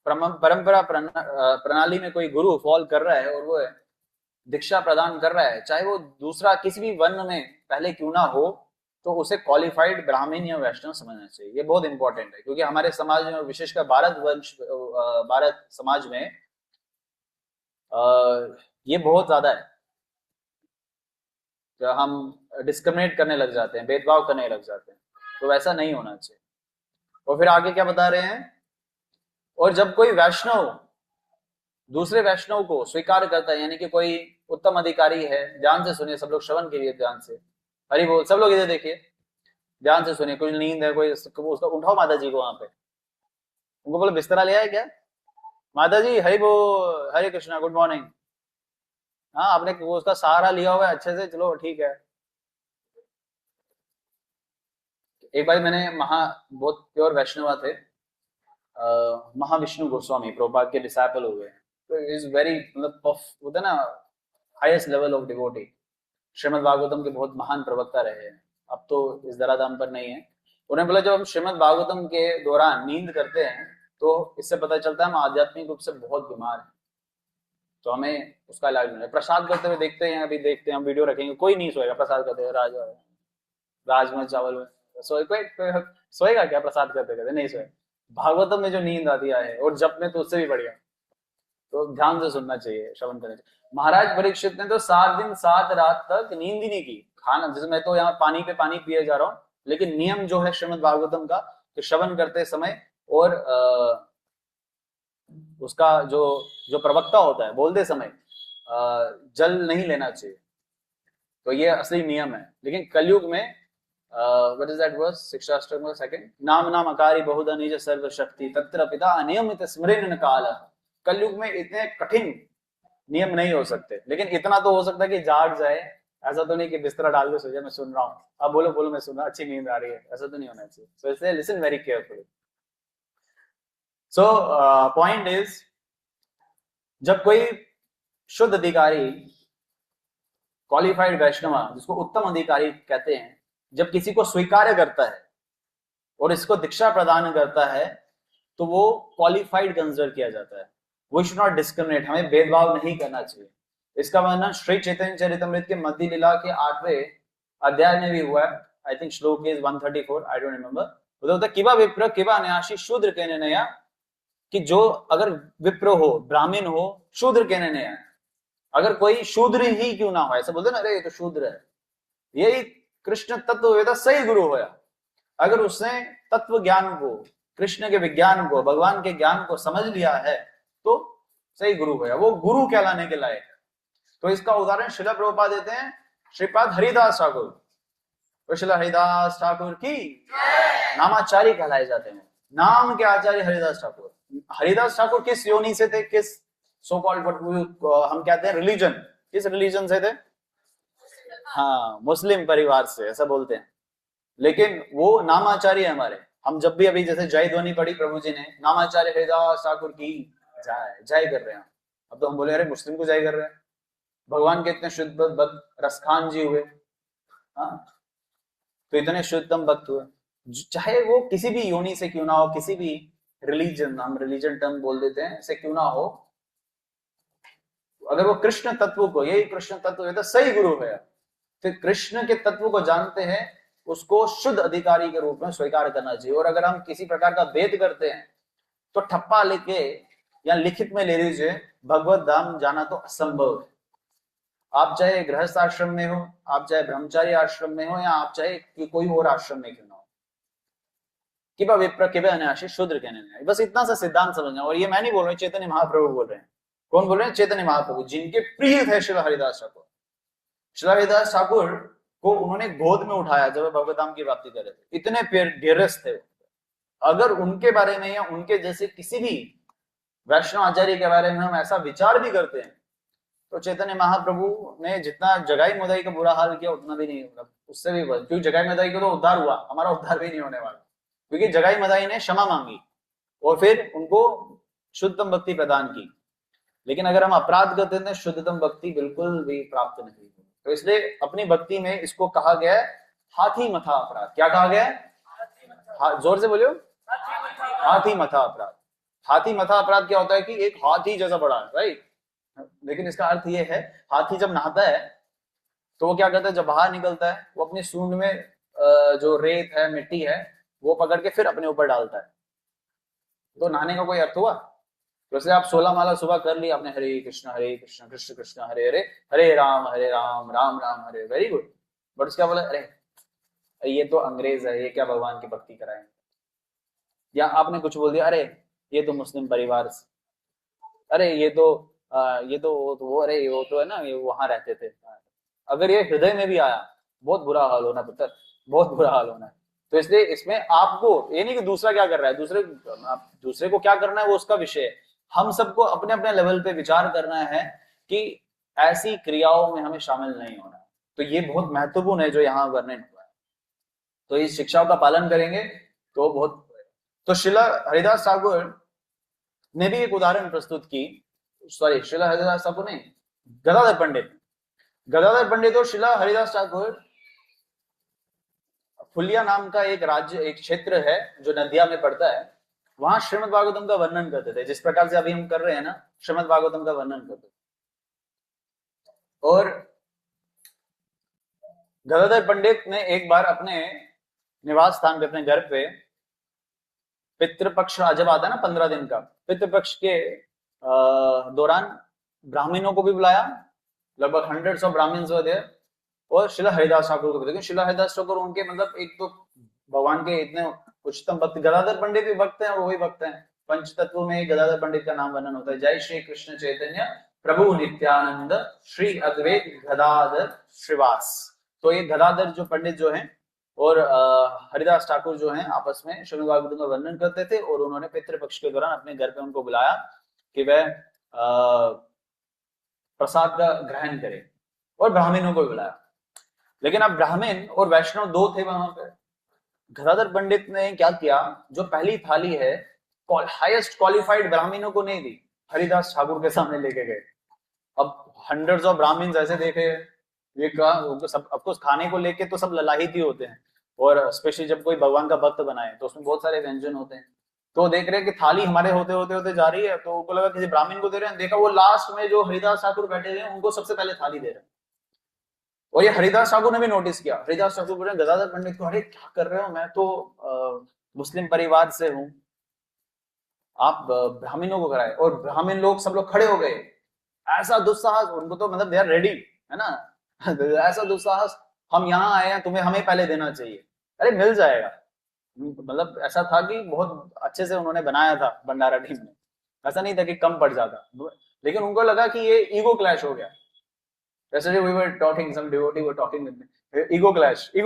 परंपरा प्रणाली में कोई गुरु फॉल कर रहा है और वो दीक्षा प्रदान कर रहा है, चाहे वो दूसरा किसी भी वर्ण में पहले क्यों ना हो, तो उसे क्वालिफाइड ब्राह्मण या वैष्णव समझना चाहिए। ये बहुत इंपॉर्टेंट है, क्योंकि हमारे समाज में, विशेषकर भारत समाज में ये बहुत ज्यादा है। तो हम डिस्क्रिमिनेट करने लग जाते हैं, भेदभाव करने लग जाते हैं, तो वैसा नहीं होना चाहिए। और फिर आगे क्या बता रहे हैं, और जब कोई वैष्णव दूसरे वैष्णव को स्वीकार करता है, यानी कि कोई उत्तम अधिकारी है, ध्यान से सुनिए सब लोग, श्रवण के लिए ध्यान से, हरि बोल, सब लोग इधर देखिए, ध्यान से सुनिए। कुछ नींद है, कोई उसका उठाओ माता जी को, वहां पे उनको बोलो बिस्तरा ले आए क्या, माता जी हरि बोल, हरे कृष्णा, गुड मॉर्निंग। हाँ, आपने वो उसका सहारा लिया हुआ है अच्छे से, चलो ठीक है। एक बार मैंने बहुत प्योर वैष्णव थे, महाविष्णु गोस्वामी प्रभुपाद के डिसाइपल हुए, तो इज वेरी, मतलब होता है ना, highest level of devotee. Shrimad Bhagavatam के बहुत महान प्रवक्ता रहे हैं, अब तो इस दरादाम पर नहीं है। उन्होंने बोला जब हम श्रीमद् भागवतम के दौरान नींद करते हैं, तो इससे पता चलता है हम आध्यात्मिक रूप से बहुत बीमार हैं, तो हमें उसका इलाज मिले। प्रसाद करते हुए देखते हैं, अभी देखते हैं, हम वीडियो रखेंगे, कोई नहीं सोएगा प्रसाद करते हुए, राजमा चावल में सोएगा क्या प्रसाद करते करते, नहीं सोएगा। भागवतम में जो नींद आती है, और जप में तो उससे भी बढ़िया, तो ध्यान से सुनना चाहिए, श्रवण करना चाहिए। महाराज परीक्षित ने तो 7 दिन 7 रात तक नींद ही नहीं की, खाना, जैसे मैं तो यहाँ पानी पे पानी पिए जा रहा हूँ, लेकिन नियम जो है श्रीमद् भागवतम का, कि श्रवण करते समय और उसका जो प्रवक्ता होता है बोलते समय जल नहीं लेना चाहिए, तो ये असली नियम है। लेकिन कलयुग में व्हाट इज दैट वर्स, शिक्षाष्टक में सेकंड, नाम नाम अकारी बहुधा निज सर्वशक्ति तत्र पिता अनियमित स्मरण काल। कलयुग में इतने कठिन नियम नहीं हो सकते, लेकिन इतना तो हो सकता है कि जाग जाए। ऐसा तो नहीं कि बिस्तरा डाल के सो जाए, मैं सुन रहा हूँ, अब बोलो बोलो मैं सुन रहा, अच्छी नींद आ रही है, ऐसा तो नहीं होना चाहिए। सो इसलिए listen very carefully. So point is, जब कोई शुद्ध अधिकारी, क्वालिफाइड वैष्णव, जिसको उत्तम अधिकारी कहते हैं, जब किसी को स्वीकार करता है और इसको दीक्षा प्रदान करता है, तो वो क्वालिफाइड कंसिडर किया जाता है। वी शुड नॉट डिस्क्रिमिनेट, हमें भेदभाव नहीं करना चाहिए। इसका वर्णन श्री चैतन्य चरितमृत के मध्य लीला के 8वें अध्याय में भी हुआ है। आई थिंक श्लोक इज 134, आई डोंट रिमेंबर। उधर किवा विप्र किवा न्यासी शूद्र के नया, कि जो अगर विप्र हो, ब्राह्मण हो, शूद्र के नया, अगर कोई शूद्र ही क्यों ना हो, ऐसा बोलते ना, अरे ये तो शूद्र है, यही कृष्ण तत्व वेदा सही गुरु होया, अगर उसने तत्व ज्ञान को, कृष्ण के विज्ञान को, भगवान के ज्ञान को समझ लिया है, तो सही गुरु होया, वो गुरु कहलाने के लायक है। तो इसका उदाहरण श्रील प्रभुपाद देते हैं, श्रीपाद हरिदास ठाकुर, तो श्रील हरिदास ठाकुर की नामाचार्य कहलाए जाते हैं, नाम के आचार्य हरिदास ठाकुर। हरिदास ठाकुर किस योनि से थे, किस सो कॉल्ड हम कहते हैं रिलीजन, किस रिलीजन से थे, हाँ मुस्लिम परिवार से, ऐसा बोलते हैं। लेकिन वो नामाचार्य हमारे, हम जब भी अभी जैसे जय ध्वनि पढ़ी प्रभु जी ने, नामाचार्य हरिदास ठाकुर की जय जय कर रहे हैं, अब तो हम बोले अरे मुस्लिम को जाय कर रहे हैं, भगवान के इतने शुद्ध भक्त रसखान जी हुए, हाँ, तो इतने शुद्धतम भक्त हुए, चाहे वो किसी भी योनि से क्यों ना हो, किसी भी रिलीजन, हम रिलीजन टर्म बोल देते हैं, ऐसे क्यों ना हो, अगर वो कृष्ण तत्व को, यही कृष्ण तत्व है तो सही गुरु है, तो कृष्ण के तत्व को जानते हैं, उसको शुद्ध अधिकारी के रूप में स्वीकार करना चाहिए। और अगर हम किसी प्रकार का भेद करते हैं तो ठप्पा लेके या लिखित में ले लीजिए, भगवत धाम जाना तो असंभव है। आप चाहे गृहस्थ आश्रम में हो, आप चाहे ब्रह्मचारी आश्रम में हो, या आप चाहे कि कोई और आश्रम में क्यों ना हो, कि विप्र के अनाशी शूद्र कहने में, बस इतना सा सिद्धांत समझना। और ये मैं नहीं बोल रहा, चैतन्य महाप्रभु बोल रहे हैं। कौन बोल रहे हैं? चैतन्य महाप्रभु, जिनके प्रिय थे श्रील हरिदास ठाकुर। श्रील हरिदास ठाकुर को उन्होंने गोद में उठाया जब भगवत धाम की प्राप्ति कर रहे थे, इतने डियरेस्ट थे। अगर उनके बारे में या उनके जैसे किसी भी वैष्णव आचार्य के बारे में हम ऐसा विचार भी करते हैं तो चैतन्य महाप्रभु ने जितना जगाई मोदाई का बुरा हाल किया उतना भी नहीं होगा, उससे भी बस, क्योंकि जगाई मोदाई को तो उद्धार हुआ, हमारा उद्धार भी नहीं होने वाला, क्योंकि जगाई मोदाई ने क्षमा मांगी और फिर उनको शुद्धतम भक्ति प्रदान की। लेकिन अगर हम अपराध करते हैं शुद्धतम भक्ति बिल्कुल भी प्राप्त नहीं होगी। तो इसलिए अपनी भक्ति में इसको कहा गया है हाथी मथा अपराध। क्या कहा गया है? जोर से बोलियो, हाथी मथा अपराध। हाथी मथा अपराध क्या होता है कि एक हाथी जैसा बड़ा है, राइट। लेकिन इसका अर्थ ये है, हाथी जब नहाता है तो वो क्या करता है, जब बाहर निकलता है वो अपनी सूंड में जो रेत है, मिट्टी है, वो पकड़ के फिर अपने ऊपर डालता है। तो नहाने का कोई अर्थ हुआ? जैसे आप 16 माला सुबह कर ली आपने, हरे कृष्ण कृष्ण कृष्ण हरे हरे, हरे राम राम राम हरे, वेरी गुड। बट उसका बोला अरे ये तो अंग्रेज है, ये क्या भगवान की भक्ति कराएंगे। या आपने कुछ बोल दिया, अरे ये तो मुस्लिम परिवार से, अरे ये तो वो अरे वो तो है ना, ये वहां रहते थे। अगर ये हृदय में भी आया बहुत बुरा हाल होना पुत्र, बहुत बुरा हाल होना है। तो इसलिए इसमें आपको ये नहीं कि दूसरा क्या कर रहा है, दूसरे को क्या करना है वो उसका विषय है। हम सबको अपने अपने लेवल पे विचार करना है कि ऐसी क्रियाओं में हमें शामिल नहीं होना है। तो ये बहुत महत्वपूर्ण है जो यहाँ वर्णन हुआ है। तो इस शिक्षाओं का पालन करेंगे तो बहुत। तो श्रील हरिदास ठाकुर ने भी एक उदाहरण प्रस्तुत की, सॉरी श्रील हरिदास ठाकुर नहीं, गदाधर पंडित और श्रील हरिदास ठाकुर, फुलिया नाम का एक राज्य, एक क्षेत्र है जो नदिया में पड़ता है, वहां श्रीमद् भागवतम का वर्णन करते थे, जिस प्रकार से अभी हम कर रहे हैं ना, श्रीमद् भागवतम का वर्णन करते थे। और गदाधर पंडित ने एक बार अपने निवास स्थान पे, अपने घर पे, पितृपक्ष जब आता है ना 15 दिन का, पितृपक्ष के दौरान ब्राह्मणों को भी बुलाया, लगभग 100 ब्राह्मण्स थे, और श्रील हरिदास ठाकुर को भी। लेकिन श्रील हरिदास ठाकुर उनके मतलब एक तो भगवान के इतने उच्चतम भक्त, गदाधर पंडित भी भक्त हैं और वो भी भक्त हैं। पंच तत्व में गदाधर पंडित का नाम वर्णन होता है, जय श्री कृष्ण चैतन्य प्रभु नित्यानंद श्री अद्वैत गदाधर श्रीवास। तो ये गदाधर जो पंडित जो हैं और हरिदास ठाकुर जो हैं आपस में श्रीमद् भागवतम का वर्णन करते थे, और उन्होंने पितृपक्ष के दौरान अपने घर पे उनको बुलाया कि वह प्रसाद का ग्रहण करें, और ब्राह्मणों को बुलाया। लेकिन अब ब्राह्मण और वैष्णव दो थे वहां पे। गदाधर पंडित ने क्या किया, जो पहली थाली है हाईएस्ट क्वालिफाइड ब्राह्मणों को नहीं दी, हरिदास ठाकुर के सामने लेके गए। अब हंड्रेड्स ऑफ ब्राह्मण ऐसे देखे, ये कहा सब, आपको खाने को लेके तो सब ललाहित ही होते हैं, और स्पेशली जब कोई भगवान का भक्त बनाए तो उसमें बहुत सारे व्यंजन होते हैं। तो देख रहे हैं कि थाली हमारे होते होते जा रही है, तो उनको लगा किसी ब्राह्मण को दे रहे हैं, देखा वो लास्ट में जो हरिदास ठाकुर बैठे हुए हैं उनको सबसे पहले थाली दे रहे हैं। और ये हरिदास ठाकुर ने भी नोटिस किया। हरिदास ठाकुर बोले गदाधर पंडित को, अरे क्या कर रहे हो, मैं तो मुस्लिम परिवार से हूं, आप ब्राह्मणों को कराए। और ब्राह्मण लोग सब लोग खड़े हो गए, ऐसा दुस्साहस, उनको तो मतलब दे आर रेडी है ना ऐसा दुस्साहस, हम यहाँ आए हैं, तुम्हें हमें पहले देना चाहिए। अरे मिल जाएगा, मतलब ऐसा था कि बहुत अच्छे से उन्होंने बनाया था भंडारा टीम ने, ऐसा नहीं था कि कम पड़ जाता। लेकिन उनको लगा कि ये ईगो क्लैश हो गया। Yesterday we were talking, some devotee were talking with me, ego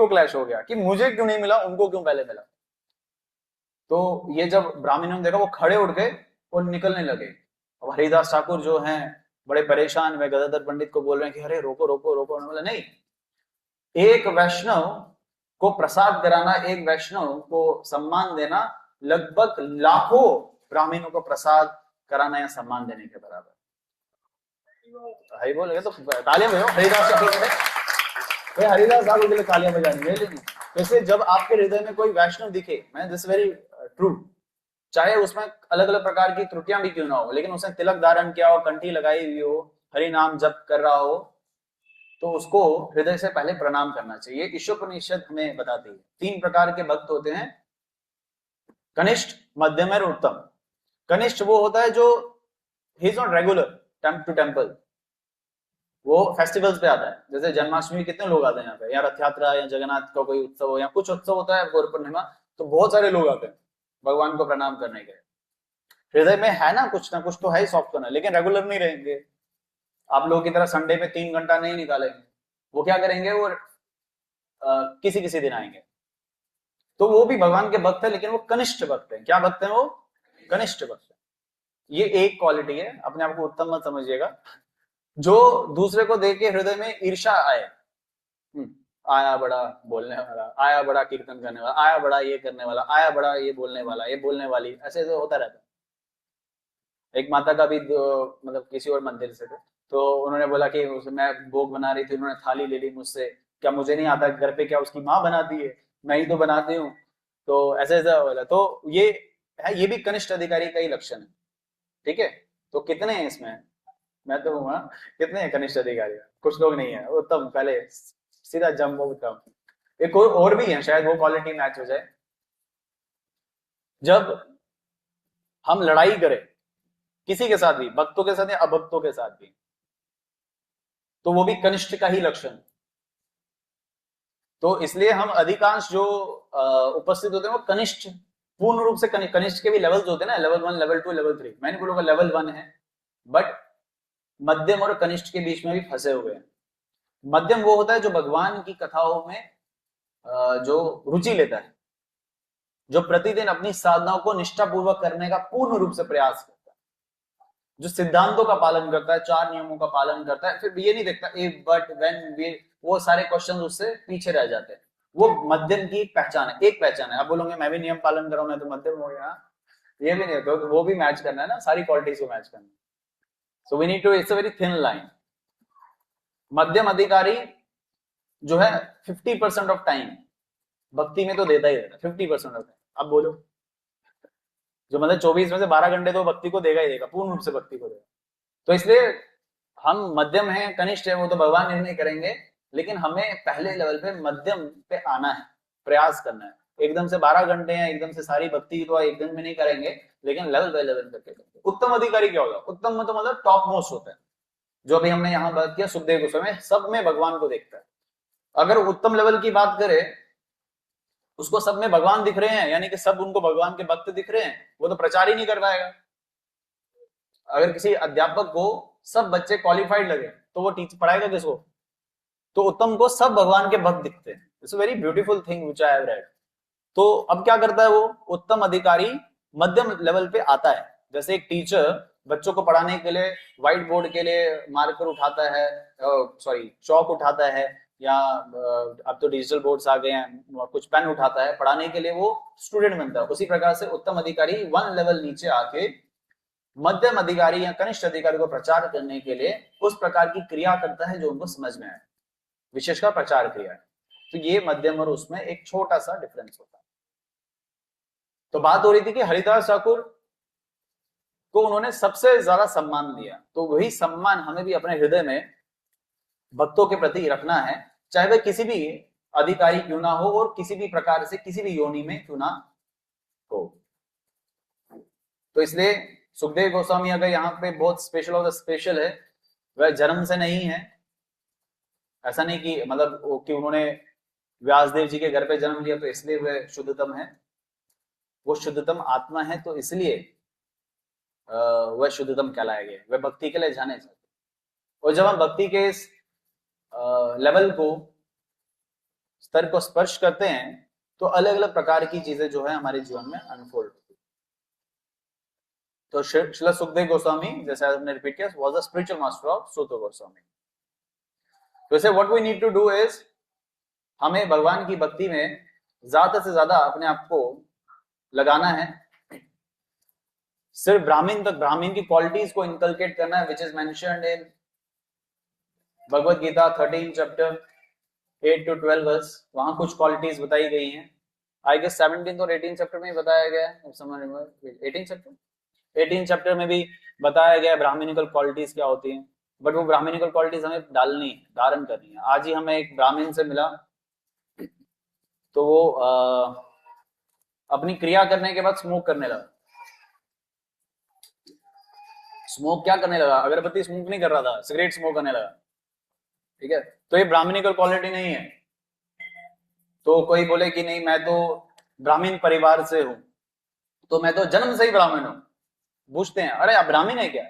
clash हो गया कि मुझे क्यों नहीं मिला, उनको क्यों पहले मिला। तो ये जब ब्राह्मणों ने देखा, वो खड़े उठ गए और निकलने लगे। अब हरिदास ठाकुर जो हैं बड़े परेशान हुए, गदाधर पंडित को बोल रहे हैं कि अरे रोको रोको रोको। उन्होंने बोला नहीं, एक वैष्णव को प्रसाद कराना, एक वैष्णव को सम्मान देना लगभग लाखों ब्राह्मणों को प्रसाद कराना या सम्मान देने के बराबर। हरि बोल गए तो तालियां बजाओ हरिदास ठाकुर के लिए। भाई हरिदास ठाकुर के लिए तालियां बजानी है। लेकिन जैसे जब आपके हृदय में कोई वैष्णव दिखे, मैं दिस वेरी ट्रू, चाहे उसमें अलग अलग प्रकार की त्रुटियां भी क्यों ना हो, लेकिन उसने तिलक धारण किया हो, कंठी लगाई हुई हो, हरि नाम जप कर रहा हो, तो उसको हृदय से पहले प्रणाम करना चाहिए। ईशोपनिषद हमें बताती है 3 प्रकार के भक्त होते हैं, कनिष्ठ, मध्यम और उत्तम। कनिष्ठ वो होता है जो he is not regular to temple, वो फेस्टिवल्स पे आता है। जैसे जन्माष्टमी कितने लोग आते हैं यहाँ पे, या रथ यात्रा, या जगन्नाथ का कोई उत्सव हो, या कुछ उत्सव होता है, गौर पूर्णिमा, तो बहुत सारे लोग आते हैं भगवान को प्रणाम करने के। हृदय में है ना कुछ तो है ही सॉफ्ट करना, लेकिन रेगुलर नहीं रहेंगे। आप लोगों की तरह संडे पे 3 घंटा नहीं निकालेंगे। वो क्या करेंगे, वो किसी किसी दिन आएंगे। तो वो भी भगवान के भक्त है, लेकिन वो कनिष्ठ भक्त है। क्या भक्त है वो? कनिष्ठ भक्त है। ये एक क्वालिटी है, अपने आप को उत्तम मत समझिएगा। जो दूसरे को देख के हृदय में ईर्षा आए, आया बड़ा बोलने वाला, आया बड़ा कीर्तन करने वाला, आया बड़ा ये करने वाला, आया बड़ा ये बोलने वाला, ये बोलने वाली, ऐसे ऐसे होता रहता है। एक माता का भी मतलब किसी और मंदिर से थे, तो उन्होंने बोला कि मैं भोग बना रही थी, उन्होंने थाली ले ली मुझसे, क्या मुझे नहीं आता घर पे, क्या उसकी माँ बनाती है, मैं ही तो बनाती हूँ। तो ऐसे ऐसा बोला। तो ये है, ये भी कनिष्ठ अधिकारी का ही लक्षण है। ठीक है, तो कितने हैं इसमें? मैं तो हूँ, कितने हैं कनिष्ठ अधिकारी? कुछ लोग नहीं है। उत्तम पहले सीधा जंप, उत्तम। एक और भी है, शायद वो क्वालिटी मैच हो जाए। जब हम लड़ाई करें किसी के साथ भी, भक्तों के साथ या अभक्तों के साथ भी, तो वो भी कनिष्ठ का ही लक्षण। तो इसलिए हम अधिकांश जो उपस्थित होते हैं वो कनिष्ठ, पूर्ण रूप से कनिष्ठ के भी लेवल्स होते हैं ना, लेवल 1, लेवल 2, लेवल 3। मैंने बोलूंगा लेवल 1 है, बट मध्यम और कनिष्ठ के बीच में भी फंसे हुए हैं। मध्यम वो होता है जो भगवान की कथाओं में जो रुचि लेता है, जो प्रतिदिन अपनी साधनाओं को निष्ठापूर्वक करने का पूर्ण रूप से प्रयास करता है, जो सिद्धांतों का पालन करता है, 4 नियमों का पालन करता है, फिर ये नहीं देखता इफ बट व्हेन वो सारे क्वेश्चन उससे पीछे रह जाते हैं। वो मध्यम की एक पहचान है, एक पहचान है। आप बोलोगे मैं भी नियम पालन कर रहा हूं, मैं तो मध्यम हो गया, ये भी नहीं, तो वो भी मैच करना है ना, सारी क्वालिटीज को मैच करना। So we need to, it's a very thin line. मध्यम अधिकारी जो है 50% ऑफ टाइम भक्ति में तो देता ही रहता, 50% ऑफ टाइम। अब बोलो, जो मतलब 24 में से 12 घंटे तो भक्ति को देगा ही देगा, पूर्ण रूप से भक्ति को देगा। तो इसलिए हम मध्यम है, कनिष्ठ है, वो तो भगवान निर्णय करेंगे, लेकिन हमें पहले लेवल पे मध्यम पे आना है, प्रयास करना है। एकदम से 12 घंटे हैं, एकदम से सारी भक्ति तो एक दिन में नहीं करेंगे, लेकिन लेवल बाय लेवल करके करेंगे। उत्तम अधिकारी क्या होगा? उत्तम मतलब टॉप मोस्ट होता है, जो अभी हमने यहाँ बात किया सुखदेव गोस्वामी, सब में भगवान को देखता है। अगर उत्तम लेवल की बात करें, उसको सब में भगवान दिख रहे हैं, यानी कि सब उनको भगवान के भक्त दिख रहे हैं, वो तो प्रचार ही नहीं कर पाएगा। अगर किसी अध्यापक को सब बच्चे क्वालिफाइड लगे, तो वो टीचर पढ़ाएगा किसको? तो उत्तम को सब भगवान के भक्त दिखते हैं। It's a very beautiful thing which I have read. तो अब क्या करता है वो उत्तम अधिकारी? मध्यम लेवल पे आता है। जैसे एक टीचर बच्चों को पढ़ाने के लिए व्हाइट बोर्ड के लिए मार्कर उठाता है, सॉरी चौक उठाता है, या अब तो डिजिटल बोर्ड्स आ गए हैं, कुछ पेन उठाता है पढ़ाने के लिए, वो स्टूडेंट बनता है। उसी प्रकार से उत्तम अधिकारी 1 लेवल नीचे आके मध्यम अधिकारी या कनिष्ठ अधिकारी को प्रचार करने के लिए उस प्रकार की क्रिया करता है जो उनको समझ में आए, विशेषकर प्रचार क्रिया है। तो ये मध्यम और उसमें एक छोटा सा डिफरेंस होता है। तो बात हो रही थी कि हरिदास ठाकुर को उन्होंने सबसे ज्यादा सम्मान दिया, तो वही सम्मान हमें भी अपने हृदय में भक्तों के प्रति रखना है, चाहे वह किसी भी अधिकारी क्यों ना हो और किसी भी प्रकार से किसी भी योनि में क्यों ना हो। तो इसलिए सुखदेव गोस्वामी अगर यहाँ पे बहुत स्पेशल और स्पेशल है, वह जन्म से नहीं है। ऐसा नहीं कि मतलब कि उन्होंने व्यासदेव जी के घर पे जन्म लिया तो इसलिए वह शुद्धतम है। वो शुद्धतम आत्मा है, तो इसलिए वह शुद्धतम कहलाया गया, वह भक्ति के लिए जाने जाते। और जब हम भक्ति के इस लेवल को, स्तर को स्पर्श करते हैं, तो अलग अलग प्रकार की चीजें जो है हमारे जीवन में अनफोल्ड होती है। तो श्रील सुखदेव गोस्वामी, जैसे हमने रिपीट किया, was the spiritual master of Suta Goswami. तो इसे what we need to do is, हमें भगवान की भक्ति में ज्यादा से ज्यादा अपने आप को लगाना है। सिर्फ ब्राह्मण तक, ब्राह्मण की क्वालिटीज को इनकलकेट करना है, which is mentioned in Bhagavad Gita 13 chapter 8 to 12 verse, वहां कुछ क्वालिटीज बताई गई हैं। आई गेस 17 और 18 चैप्टर में बताया गया है। 18 चैप्टर में भी बताया गया है ब्राह्मणिकल क्वालिटीज क्या होती हैं, बट वो ब्राह्मणिकल क्वालिटीज हमें डालनी है, धारण करनी है। आज ही हमें एक ब्राह्मण से मिला, तो वो अपनी क्रिया करने के बाद स्मोक करने लगा। स्मोक क्या करने लगा? अगरबत्ती स्मोक नहीं कर रहा था, सिगरेट स्मोक करने लगा। ठीक है, तो ये ब्राह्मणिकल क्वालिटी नहीं है। तो कोई बोले कि नहीं मैं तो ब्राह्मण परिवार से हूं, तो मैं तो जन्म से ही ब्राह्मण हूं, पूछते हैं अरे आप ब्राह्मण है क्या?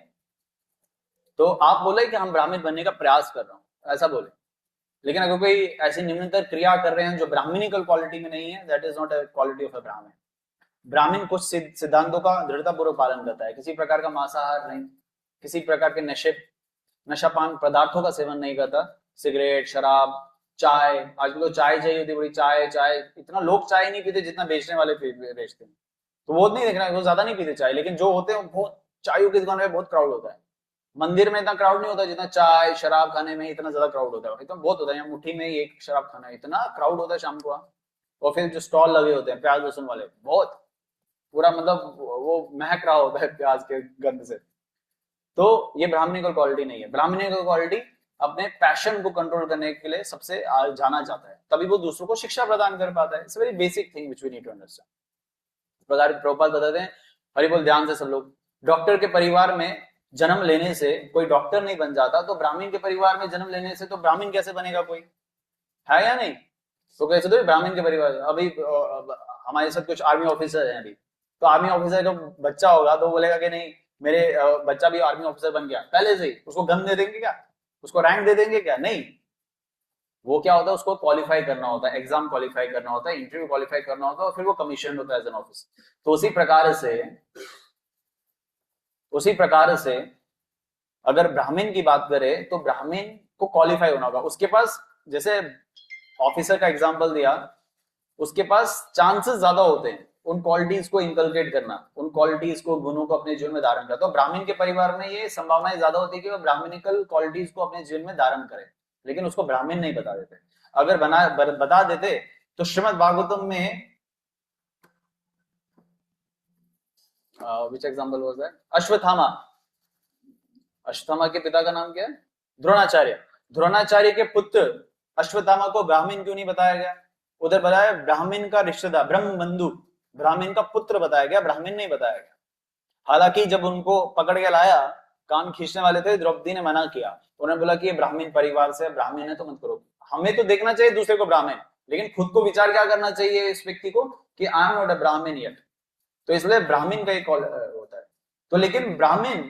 तो आप बोले कि हम ब्राह्मण बनने का प्रयास कर रहा हूं, ऐसा बोले। लेकिन अगर कोई ऐसी निम्नतर क्रिया कर रहे हैं जो ब्राह्मणिकल क्वालिटी में नहीं है, that is not a quality of a ब्राह्मण। ब्राह्मण कुछ सिद्धांतों का दृढ़तापूर्वक पालन करता है, किसी प्रकार का मांसाहार नहीं, किसी प्रकार के नशापान पदार्थों का सेवन नहीं करता। सिगरेट, शराब, चाय, आजकल तो चाय चाहिए होती है बड़ी, चाय चाय, इतना लोग चाय नहीं पीते जितना बेचने वाले बेचते हैं। तो वो नहीं देखना, वो ज्यादा नहीं पीते चाय, लेकिन जो होते हैं बहुत, चाय की दुकान में बहुत क्राउड होता है। मंदिर में इतना क्राउड नहीं होता जितना चाय शराब खाने में इतना ज्यादा क्राउड होता है। इतना बहुत होता है, यहाँ मुट्ठी में ही एक शराब खाना, इतना क्राउड होता है शाम को। और फिर जो स्टॉल लगे होते हैं प्याज लहसुन वाले, बहुत पूरा मतलब वो महक रहा होता है प्याज के गंध से। तो ये ब्राह्मणिकल क्वालिटी नहीं है। ब्राह्मणिकल क्वालिटी अपने पैशन को कंट्रोल करने के लिए सबसे जाना जाता है, तभी वो दूसरों को शिक्षा प्रदान कर पाता है। It's very basic thing which we need to understand. Prabhupada बताते हैं, हरि बोल ध्यान से सब लोग, डॉक्टर के परिवार में जन्म लेने से कोई डॉक्टर नहीं बन जाता, तो ब्राह्मण के परिवार में जन्म लेने से तो ब्राह्मण कैसे बनेगा कोई? है या नहीं? तो कैसे तो ब्राह्मण के परिवार, अभी हमारे साथ कुछ आर्मी ऑफिसर हैं अभी, तो आर्मी ऑफिसर का बच्चा होगा तो बोलेगा कि नहीं मेरे बच्चा भी आर्मी ऑफिसर बन गया, पहले से ही उसको गन दे देंगे क्या? उसको रैंक दे देंगे क्या? नहीं। वो क्या होता है, उसको क्वालिफाई करना होता है, एग्जाम क्वालिफाई करना होता है, इंटरव्यू क्वालिफाई करना होता है, और फिर वो कमीशन होता है एज एन ऑफिसर। तो उसी प्रकार से अगर ब्राह्मण की बात करें तो ब्राह्मण को क्वालिफाई होना होगा। उसके पास, जैसे ऑफिसर का एग्जांपल दिया, उसके पास चांसेस ज्यादा होते हैं उन क्वालिटीज को इनकलकेट करना, उन क्वालिटीज को, गुणों को अपने जीवन में धारण करना। तो ब्राह्मण के परिवार में ये संभावनाएं ज्यादा होती है कि वो ब्राह्मणिकल क्वालिटीज को अपने जीवन में धारण करे, लेकिन उसको ब्राह्मण नहीं बता देते। अगर बता देते तो श्रीमद् भागवतम में which example was that? Ashwatthama के पिता का नाम क्या है? द्रोणाचार्य। द्रोणाचार्य के पुत्र अश्वत्थामा को ब्राह्मण क्यों नहीं बताया गया? उधर बताया ब्राह्मण का रिश्तेदार, ब्रह्म बंधु, ब्राह्मण का पुत्र बताया गया, ब्राह्मण नहीं बताया गया। हालांकि जब उनको पकड़ के लाया, कान खींचने वाले थे, द्रौपदी ने मना किया। उन्होंने बोला कि ये ब्राह्मण परिवार से, ब्राह्मण है तो मत करो। हमें तो देखना चाहिए दूसरे को ब्राह्मण, लेकिन खुद को विचार क्या करना चाहिए इस व्यक्ति को कि आई एम नॉट अ ब्राह्मण येट। तो इसलिए ब्राह्मण का एक होता है। तो लेकिन ब्राह्मण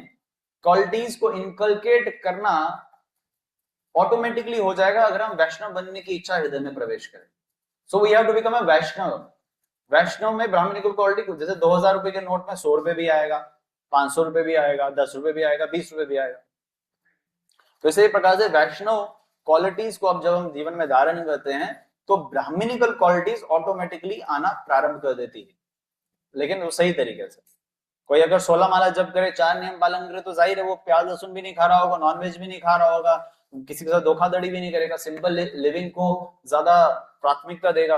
क्वालिटीज को इनकलकेट करना ऑटोमेटिकली हो जाएगा अगर हम वैष्णव बनने की इच्छा हृदय में प्रवेश करें। So we have to become a Vaishnava. वैष्णव में ब्राह्मण की क्वालिटी, जैसे 2000 रुपए के नोट में 100 रुपए भी आएगा, 500 रुपए भी आएगा, 10 रुपए भी आएगा, 20 रुपए भी आएगा। तो इसी प्रकार से वैष्णव क्वालिटीज को अब जब हम जीवन में धारण करते हैं तो ब्राह्मणिकल क्वालिटीज ऑटोमेटिकली आना प्रारंभ कर देती है, लेकिन वो सही तरीके से। कोई अगर 16 माला जप करे, 4 नियम पालन करे, तो जाहिर है वो प्याज लहसुन भी नहीं खा रहा होगा, नॉनवेज भी नहीं खा रहा होगा, किसी के साथ धोखाधड़ी भी नहीं करेगा, सिंपल लिविंग को ज्यादा प्राथमिकता देगा,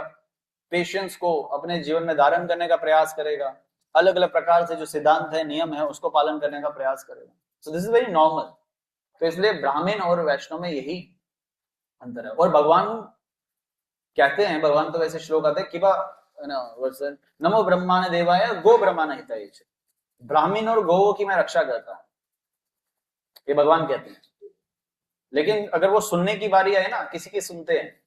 पेशेंस को अपने जीवन में धारण करने का प्रयास करेगा, अलग अलग प्रकार से जो सिद्धांत है, नियम है, उसको पालन करने का प्रयास करेगा। सो दिस इज वेरी नॉर्मल। तो इसलिए ब्राह्मण और वैष्णव में यही अंतर है। और भगवान कहते हैं, भगवान तो वैसे श्लोक आते हैं कि नमो ब्रह्माण देवाय गो ब्रह्माण हिताय, ब्राह्मण और गौ की मैं रक्षा करता हूं, ये भगवान कहते हैं। लेकिन अगर वो सुनने की बारी आए ना, किसी की सुनते हैं,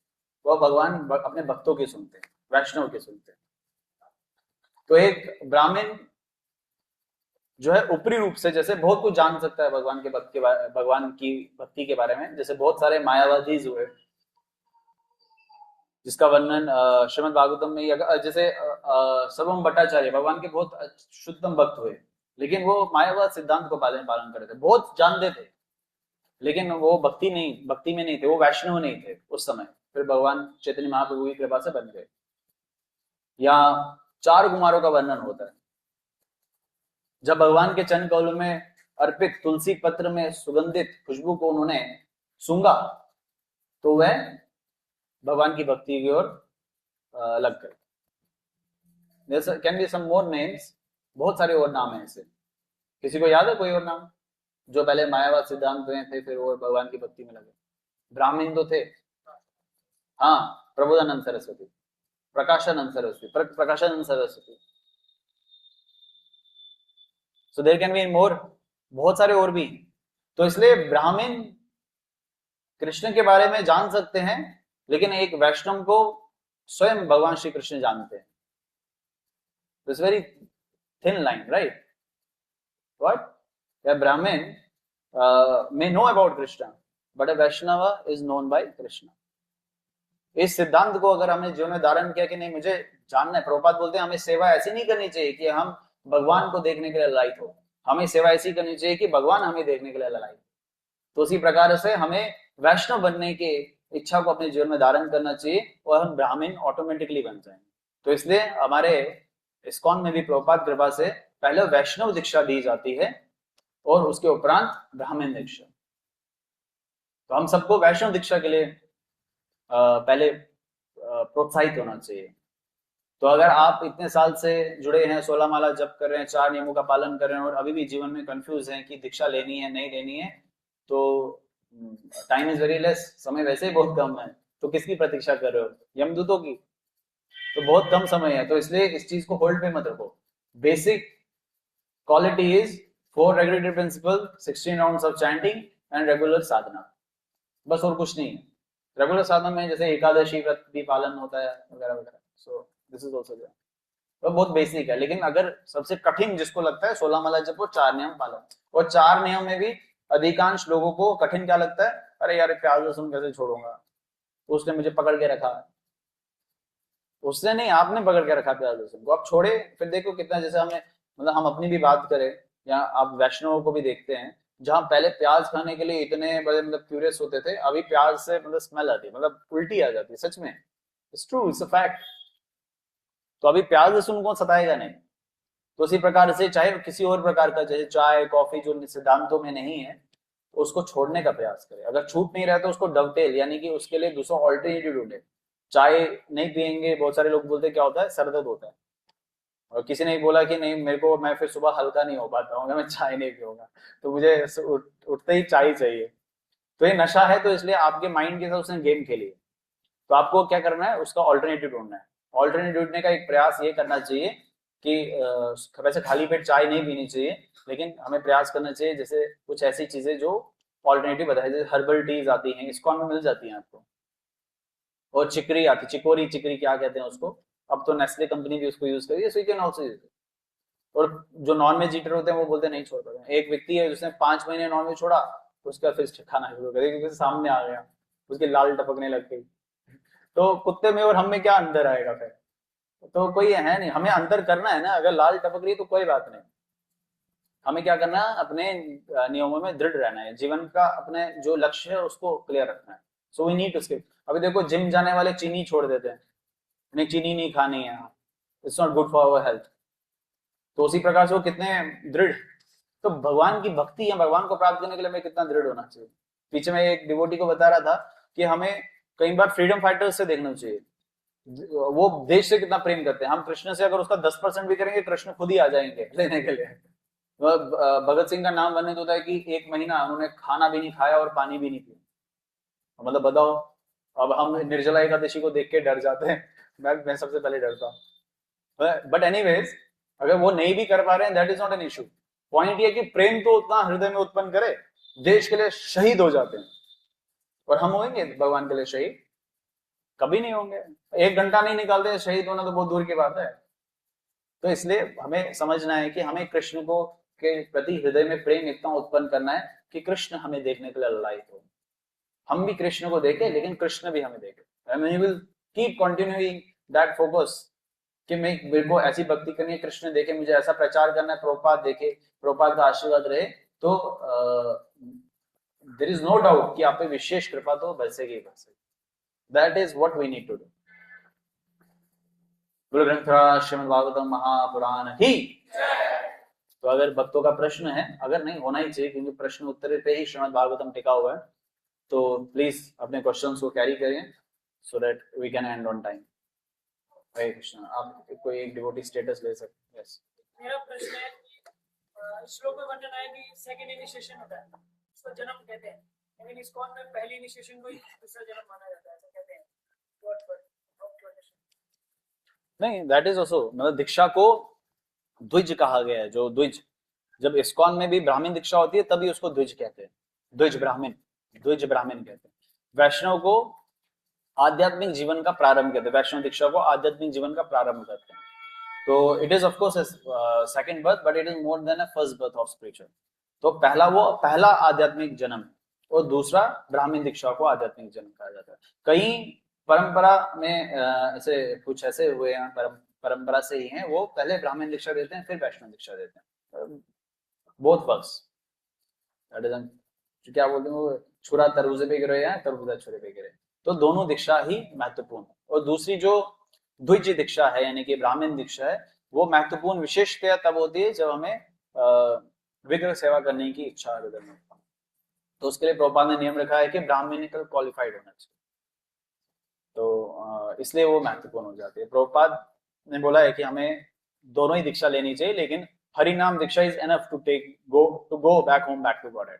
वो भगवान अपने भक्तों की सुनते हैं, वैष्णव की सुनते हैं। तो एक ब्राह्मण जो है ऊपरी रूप से जैसे बहुत कुछ जान सकता है भगवान के भक्त के भगवान की भक्ति के बारे में, जैसे बहुत सारे मायावादी हुए जिसका वर्णन श्रीमद् भागवतम में, जैसे सर्वम भट्टाचार्य भगवान के बहुत शुद्धतम भक्त हुए, लेकिन वो मायावाद सिद्धांत को पालन कर रहे थे, बहुत जानते थे, लेकिन वो भक्ति में नहीं थे, वो वैष्णव नहीं थे उस समय। फिर भगवान चैतन्य महाप्रभु की कृपा से बन गए। या 4 कुमारों का वर्णन होता है, जब भगवान के चरण कमल में अर्पित तुलसी पत्र में सुगंधित खुशबू को उन्होंने सूंगा तो वह भगवान की भक्ति की ओर लग गए। Can be some more names, बहुत सारे और नाम हैं ऐसे। किसी को याद है कोई और नाम जो पहले मायावाद सिद्धांत में थे फिर वो भगवान की भक्ति में लगे? ब्राह्मण तो थे, हाँ, Prabodhananda Saraswati, Prakashananda Saraswati, Prakashananda Saraswati. So there can be more, बहुत सारे और भी। तो इसलिए ब्राह्मण कृष्ण के बारे में जान सकते हैं, लेकिन एक वैष्णव को स्वयं भगवान श्री कृष्ण जानते हैं। It's very thin line, right? What? A Brahmin may know about Krishna, but a Vaishnava is known by Krishna. इस सिद्धांत को अगर हमने जीवन में धारण किया कि नहीं मुझे जानना है, प्रभुपाद बोलते हैं हमें सेवा ऐसी नहीं करनी चाहिए कि हम भगवान को देखने के लिए ललायित हो, हमें सेवा ऐसी करनी चाहिए कि भगवान हमें देखने के लिए ललायित। तो उसी प्रकार से हमें वैष्णव बनने की इच्छा को अपने जीवन में धारण करना चाहिए और हम ब्राह्मण ऑटोमेटिकली बन जाएंगे। तो इसलिए हमारे इस्कॉन में भी प्रभुपाद कृपा से पहले वैष्णव दीक्षा दी जाती है और उसके उपरांत ब्राह्मण दीक्षा। तो हम सबको वैष्णव दीक्षा के लिए पहले प्रोत्साहित होना चाहिए। तो अगर आप इतने साल से जुड़े हैं, 16 माला जप कर रहे हैं, 4 नियमों का पालन कर रहे हैं और अभी भी जीवन में कंफ्यूज हैं कि दीक्षा लेनी है नहीं लेनी है, तो टाइम इज वेरी लेस, समय वैसे ही बहुत कम है, तो किसकी प्रतीक्षा कर रहे हो? यमदूतों की। तो बहुत कम समय है, तो इसलिए इस चीज को होल्ड पे मत रखो। Basic quality is 4 regulatory principle, 16 rounds of chanting and regular sadhana, बस और कुछ नहीं है। रेगुलर साधना में जैसे एकादशी व्रत भी पालन होता है वगैरह वगैरह, so this is also there. तो बहुत बेसिक है, लेकिन अगर सबसे कठिन जिसको लगता है 16 माला जप, वो 4 नियम पालन। और 4 नियम में भी अधिकांश लोगों को कठिन क्या लगता है? अरे यार प्याज लहसुन कैसे छोड़ूंगा, उसने मुझे पकड़ के रखा है। उसने नहीं, आपने पकड़ के रखा प्याज लहसुन को, आप छोड़े फिर देखो कितना, जैसे हमें मतलब हम अपनी भी बात करें या आप वैष्णवों को भी देखते हैं, जहां पहले प्याज खाने के लिए इतने बड़े मतलब क्यूरियस होते थे, अभी प्याज से मतलब स्मेल आती है, मतलब उल्टी आ जाती है। सच में, it's true, it's a fact. तो अभी प्याज लहसुन को सताएगा नहीं। तो उसी प्रकार से चाहे किसी और प्रकार का, जैसे चाय कॉफी जो सिद्धांतों में नहीं है, उसको छोड़ने का प्रयास करें। अगर छूट नहीं रहा तो उसको डवटेल, यानी कि उसके लिए दूसरा ऑल्टरनेटिव ढूंढे। चाय नहीं पियेंगे, बहुत सारे लोग बोलते क्या होता है, सर दर्द होता है। और किसी ने बोला कि नहीं मेरे को, मैं फिर सुबह हल्का नहीं हो पाता हूँ, मैं चाय नहीं पीऊंगा, तो मुझे उठते ही चाय चाहिए। तो ये नशा है, तो इसलिए आपके माइंड के साथ उसने गेम खेली है। तो आपको क्या करना है, उसका ऑल्टरनेटिव ढूंढना है। ऑल्टरनेटिव ढूंढने का एक प्रयास ये करना चाहिए कि वैसे खाली पेट चाय नहीं पीनी चाहिए, लेकिन हमें प्रयास करना चाहिए जैसे कुछ ऐसी चीजें जो ऑल्टरनेटिव बताए, जैसे हर्बल टीज आती हैं, इस्कॉन में मिल जाती हैं आपको। और चिकरी आती, चिकोरी चिकरी क्या कहते हैं उसको, अब तो नेस्ले कंपनी भी उसको यूज करी है, so you can also use it. और जो नॉन वेज ईटर होते हैं वो बोलते नहीं छोड़ पाते। एक व्यक्ति है जिसने 5 महीने नॉन वेज छोड़ा, उसका फिर खाना शुरू कर दिया क्योंकि सामने आ गया, उसकी लाल टपकने लग गई। तो कुत्ते में और हम में क्या अंदर आएगा फिर? तो कोई है नहीं, हमें अंदर करना है ना। अगर लाल टपक रही तो कोई बात नहीं, हमें क्या करना है, अपने नियमों में दृढ़ रहना है, जीवन का अपने जो लक्ष्य है उसको क्लियर रखना है। So we need to skip. अभी देखो जिम जाने वाले चीनी छोड़ देते हैं, उन्हें चीनी नहीं खानी है, it's not good for our health. तो उसी प्रकार से वो कितने दृढ़। तो भगवान की भक्ति या भगवान को प्राप्त करने के लिए हमें कितना दृढ़ होना चाहिए। पीछे मैं एक डिवोटी को बता रहा था कि हमें कई बार फ्रीडम फाइटर्स से देखना चाहिए, वो देश से कितना प्रेम करते हैं। हम कृष्ण से अगर उसका 10% भी करेंगे, कृष्ण खुद ही आ जाएंगे लेने के लिए। भगत सिंह का नाम वर्णित होता है कि 1 महीना उन्होंने खाना भी नहीं खाया और पानी भी नहीं पिया। मतलब बताओ, अब हम निर्जला एकादशी को देख के डर जाते हैं। मैं सबसे पहले डरता हूँ। बट एनीवेज, अगर वो नहीं भी कर पा रहे हैं, that is not an issue. Point ये कि प्रेम तो उतना हृदय में उत्पन्न करे, देश के लिए शहीद हो जाते हैं। और हम होंगे भगवान के लिए शहीद? कभी नहीं होंगे। 1 घंटा नहीं निकालते, शहीद होना तो बहुत दूर की बात है। तो इसलिए हमें समझना है कि हमें कृष्ण को के प्रति हृदय में प्रेम इतना उत्पन्न करना है कि कृष्ण हमें देखने के लिए ललायित हो, हम भी कृष्ण को देखें लेकिन कृष्ण भी हमें देखे। And we will keep continuing that focus कि मेरे को ऐसी भक्ति करनी है, कृष्ण देखे, मुझे ऐसा प्रचार करना है, प्रभुपाद देखे, प्रभुपाद का आशीर्वाद रहे। तो देयर इज नो डाउट कि आप पे विशेष कृपा तो बरसेगी बरसेगी। That is what we need to do. गुरु ग्रंथ श्रीमद् भागवतम महापुराण ही। तो अगर भक्तों का प्रश्न है, अगर नहीं होना ही चाहिए क्योंकि प्रश्न उत्तर पे ही श्रीमद् भागवतम टिका हुआ है, तो प्लीज अपने क्वेश्चंस को कैरी करें so that we can end on time. Hare Krishna. आप कोई एक डिवोटी स्टेटस ले सकते हैं? मेरा प्रश्न है कि श्लोक में वर्णन है कि सेकंड इनिशिएशन होता है, उसको जन्म कहते हैं, लेकिन इस्कॉन में पहली इनिशिएशन को ही दूसरा जन्म माना जाता है, ऐसा कहते हैं। नहीं, दैट इज ऑल्सो, मतलब दीक्षा को द्विज कहा गया है। जो द्विज, जब इस्कॉन में भी ब्राह्मण दीक्षा होती है तभी उसको द्विज कहते हैं, द्विज ब्राह्मण, द्विज ब्राह्मण कहते हैं। वैष्णव को आध्यात्मिक जीवन का प्रारंभ कहते हैं, वैष्णव दीक्षा को आध्यात्मिक जीवन का प्रारंभ करते हैं। तो it is of course second birth, but it is more than a first birth of spiritual. तो पहला आध्यात्मिक जन्म और दूसरा ब्राह्मण दीक्षा को आध्यात्मिक जन्म कहा जाता है। कई परंपरा में ऐसे कुछ ऐसे हुए हैं, परंपरा से ही हैं, वो पहले ब्राह्मण दीक्षा देते हैं फिर वैष्णव दीक्षा देते हैं। बोथ वर्क्स, क्या बोलते हैं वो, छुरा तरबूजे पे गिरे या तरबूजा छुरे पे गिरे, तो दोनों दीक्षा ही महत्वपूर्ण है। और दूसरी जो द्विज दीक्षा है यानी कि ब्राह्मण दीक्षा है, वो महत्वपूर्ण विशेषतया तब होती है जब हमें विग्रह सेवा करने की इच्छा है। तो उसके लिए प्रभुपाद ने नियम रखा है कि ब्राह्मणिकल क्वालिफाइड होना चाहिए, तो इसलिए वो महत्वपूर्ण हो जाती है। प्रभुपाद ने बोला है कि हमें दोनों ही दीक्षा लेनी चाहिए, लेकिन हरिनाम दीक्षा is enough to go back home, back to God.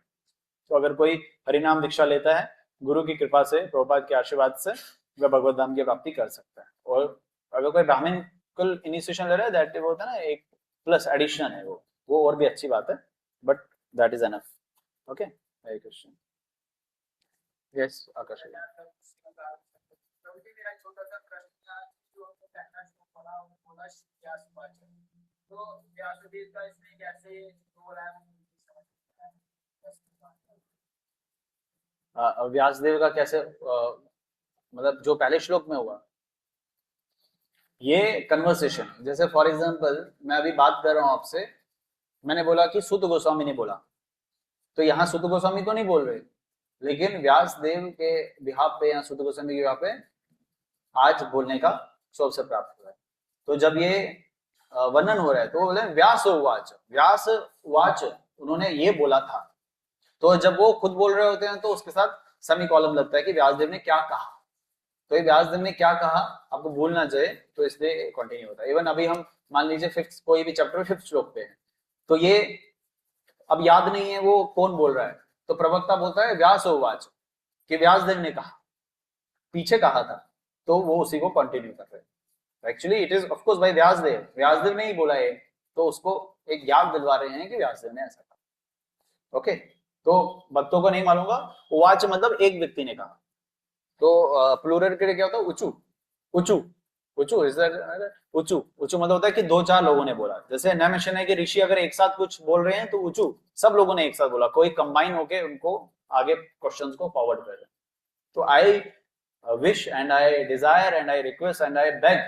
तो अगर कोई हरिनाम दीक्षा लेता है गुरु की कृपा से, प्रभुपाद के आशीर्वाद से, वह भगवत धाम की प्राप्ति कर सकता है। और अगर कोई ब्राह्मण कुल इनिशिएशन ले रहा है, दैट वो होता है ना एक प्लस एडिशन है, वो और भी अच्छी बात है, but that is enough. Okay, Hare Krishna. Yes Akash. मेरा छोटा सा प्रश्न था, जो पहला श्लोक पढ़ा वो बोला व्यासवाचन, तो व्यासदेव का इसमें कैसे रोल है? व्यासदेव का कैसे, मतलब जो पहले श्लोक में हुआ ये कन्वर्सेशन, जैसे फॉर एग्जांपल मैं अभी बात कर रहा हूं आपसे, मैंने बोला कि सुत गोस्वामी ने बोला, तो यहाँ सुत गोस्वामी तो नहीं बोल रहे, लेकिन व्यासदेव के बिहाफ पे या सुत गोस्वामी के बिहाफ पे आज बोलने का अवसर प्राप्त हुआ है। तो जब ये वर्णन हो रहा है तो बोले व्यास उवाच, व्यास उवाच, उन्होंने ये बोला था। तो जब वो खुद बोल रहे होते हैं तो उसके साथ सेमी कॉलम लगता है कि व्यासदेव ने क्या कहा। तो ये व्यासदेव ने क्या कहा आपको भूलना चाहिए, तो इसलिए कंटिन्यू होता है। इवन अभी हम मान लीजिए फिफ्थ कोई भी चैप्टर 5th श्लोक पे है, तो ये अब याद नहीं है वो कौन बोल रहा है, तो प्रवक्ता बोलता है व्यास उवाच कि व्यासदेव ने कहा, पीछे कहा था, तो वो उसी को कंटिन्यू कर रहे हैं। Actually it is of course by Vyasadeva, Vyasadeva ने ही बोला है, तो उसको एक याद दिलवा रहे हैं कि व्यासदेव ने ऐसा कहा। ओके, तो भक्तों को नहीं मालूंगा, उवाच मतलब एक व्यक्ति ने कहा, तो प्लूरल के लिए क्या होता है, उचू, उचू, उचू इज उचू, उचू मतलब होता है कि 2-4 लोगों ने बोला। जैसे नैमिशन है कि ऋषि अगर एक साथ कुछ बोल रहे हैं तो उचू, सब लोगों ने एक साथ बोला, कोई कंबाइन होके उनको आगे क्वेश्चंस को फॉरवर्ड कर रहे हैं। तो I wish and I desire and I request and I beg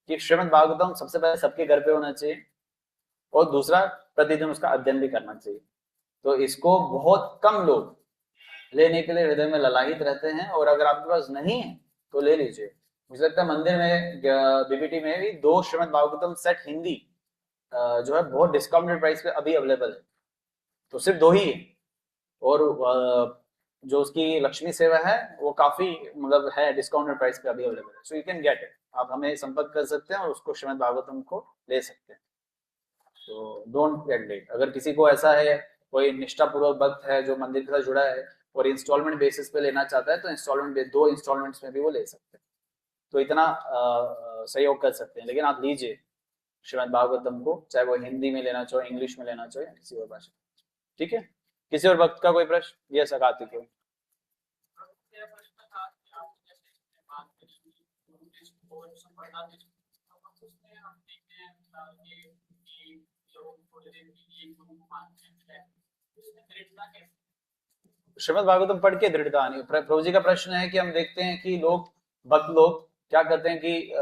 कि श्रीमद् भागवतम सबसे पहले सबके घर पे होना चाहिए, और दूसरा प्रतिदिन उसका अध्ययन भी करना चाहिए। तो इसको बहुत कम लोग लेने के लिए हृदय में ललाहित रहते हैं, और अगर आपके पास नहीं है तो ले लीजिए। मुझे लगता है मंदिर में बीबीटी में भी 2 श्रीमद् भागवतम सेट हिंदी जो है बहुत डिस्काउंटेड प्राइस पे अभी अवेलेबल है, तो सिर्फ 2 ही है। और जो उसकी लक्ष्मी सेवा है वो काफी मतलब है डिस्काउंटेड प्राइस पे अभी अवेलेबल है, so you can get it. आप हमें संपर्क कर सकते हैं और उसको श्रीमद् भागवतम को ले सकते हैं। तो डोंट गेट लेट। अगर किसी को ऐसा है, कोई निष्ठापूर्वक भक्त है जो मंदिर के साथ जुड़ा है और इंस्टॉलमेंट बेसिस पे लेना चाहता है, तो इंस्टॉलमेंट 2 इंस्टॉलमेंट्स में भी वो ले सकते हैं, तो इतना सहयोग कर सकते हैं। लेकिन आप लीजिए श्रीमद् भागवतम को, चाहे वो हिंदी में लेना चाहो, इंग्लिश में लेना चाहो या किसी और भाषा, ठीक है। किसी और भक्त का कोई प्रश्न? ये सकाती को श्रीमद् भागवतम पढ़ के दृढ़ता आनी। प्रभु जी का प्रश्न है कि हम देखते हैं कि लोग, भक्त लोग क्या करते हैं कि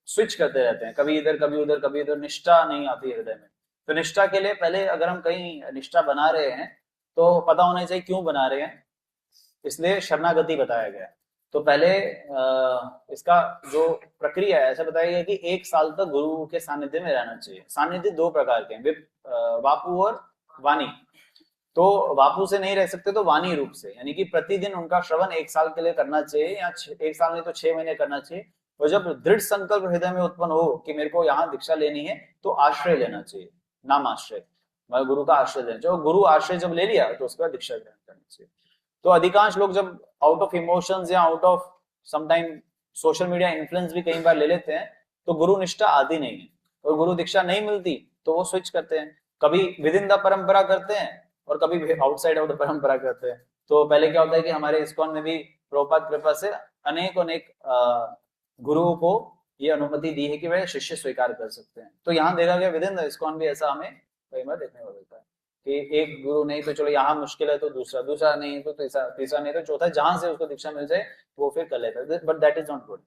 स्विच करते रहते हैं, कभी इधर कभी उधर कभी इधर, निष्ठा नहीं आती हृदय में। तो निष्ठा के लिए पहले अगर हम कहीं निष्ठा बना रहे हैं तो पता होना चाहिए क्यों बना रहे हैं, इसलिए शरणागति बताया गया। तो पहले इसका जो प्रक्रिया है ऐसा बताया गया कि 1 साल तक गुरु के सानिध्य में रहना चाहिए। सानिध्य 2 प्रकार के हैं, वापु और वाणी। तो बापू से नहीं रह सकते तो वाणी रूप से, यानी कि प्रतिदिन उनका श्रवण 1 साल के लिए करना चाहिए, या 1 साल नहीं तो 6 महीने करना चाहिए। और जब दृढ़ संकल्प हृदय में उत्पन्न हो कि मेरे को यहाँ दीक्षा लेनी है, तो आश्रय लेना चाहिए, नाम आश्रय, मतलब गुरु का आश्रय लेना चाहिए। और गुरु आश्रय जब ले लिया तो उसके बाद दीक्षा ग्रहण करनी चाहिए। तो अधिकांश लोग जब आउट ऑफ इमोशंस या out of sometime social media influence भी कई बार ले लेते हैं, तो गुरु निष्ठा आती नहीं है और गुरु दीक्षा नहीं मिलती तो वो स्विच करते हैं, कभी विद इन द परंपरा करते हैं और कभी आउटसाइड ऑफ द परंपरा करते हैं। तो पहले क्या होता है कि हमारे इस्कॉन में भी प्रभुपाद कृपा से अनेक गुरुओं को ये अनुमति दी है कि वह शिष्य स्वीकार कर सकते हैं। तो यहाँ देखा गया विद इन द इस्कॉन भी ऐसा हमें कई बार देखने को मिलता है कि एक गुरु नहीं तो चलो यहाँ मुश्किल है तो दूसरा, दूसरा नहीं तो तीसरा नहीं तो चौथा, जहां से उसको दीक्षा मिल जाए वो फिर कर लेता है। But that is not good,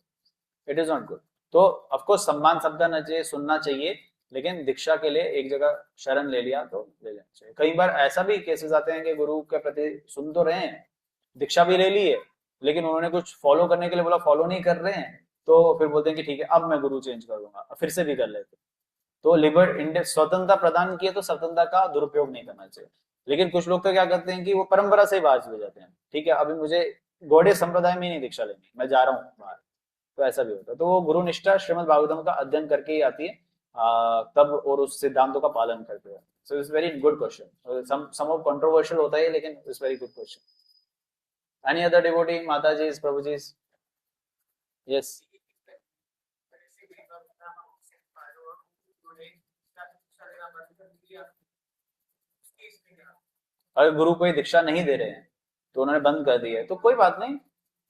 it is not good. तो ऑफकोर्स सम्मान शब्द आना चाहिए, सुनना चाहिए, लेकिन दीक्षा के लिए एक जगह शरण ले लिया तो ले लेना चाहिए। कई बार ऐसा भी केसेस आते हैं कि गुरु के प्रति सुन तो रहे हैं, दीक्षा भी ले ली है, लेकिन उन्होंने कुछ फॉलो करने के लिए बोला, फॉलो नहीं कर रहे हैं, तो फिर बोलते हैं कि ठीक है अब मैं गुरु चेंज कर दूंगा, फिर से भी कर लेते। तो स्वतंत्रता प्रदान किए तो स्वतंत्रता का दुरुपयोग नहीं करना चाहिए। लेकिन कुछ लोग तो क्या करते हैं कि वो परंपरा से बाहर चले जाते हैं, ठीक है अभी मुझे गौड़े संप्रदाय में नहीं दीक्षा लेनी, मैं जा रहा हूँ बाहर, तो ऐसा भी होता है। तो वो गुरु निष्ठा श्रीमद् भागवतम का अध्ययन करके ही आती है तब, और उस सिद्धांतों का पालन करते हैं। So it's very good question, some of controversial होता है लेकिन it's very good question. Any other devotee, माता जी, प्रभु जी? यस। अगर गुरु कोई दीक्षा नहीं दे रहे हैं तो उन्होंने बंद कर दिया है तो कोई बात नहीं।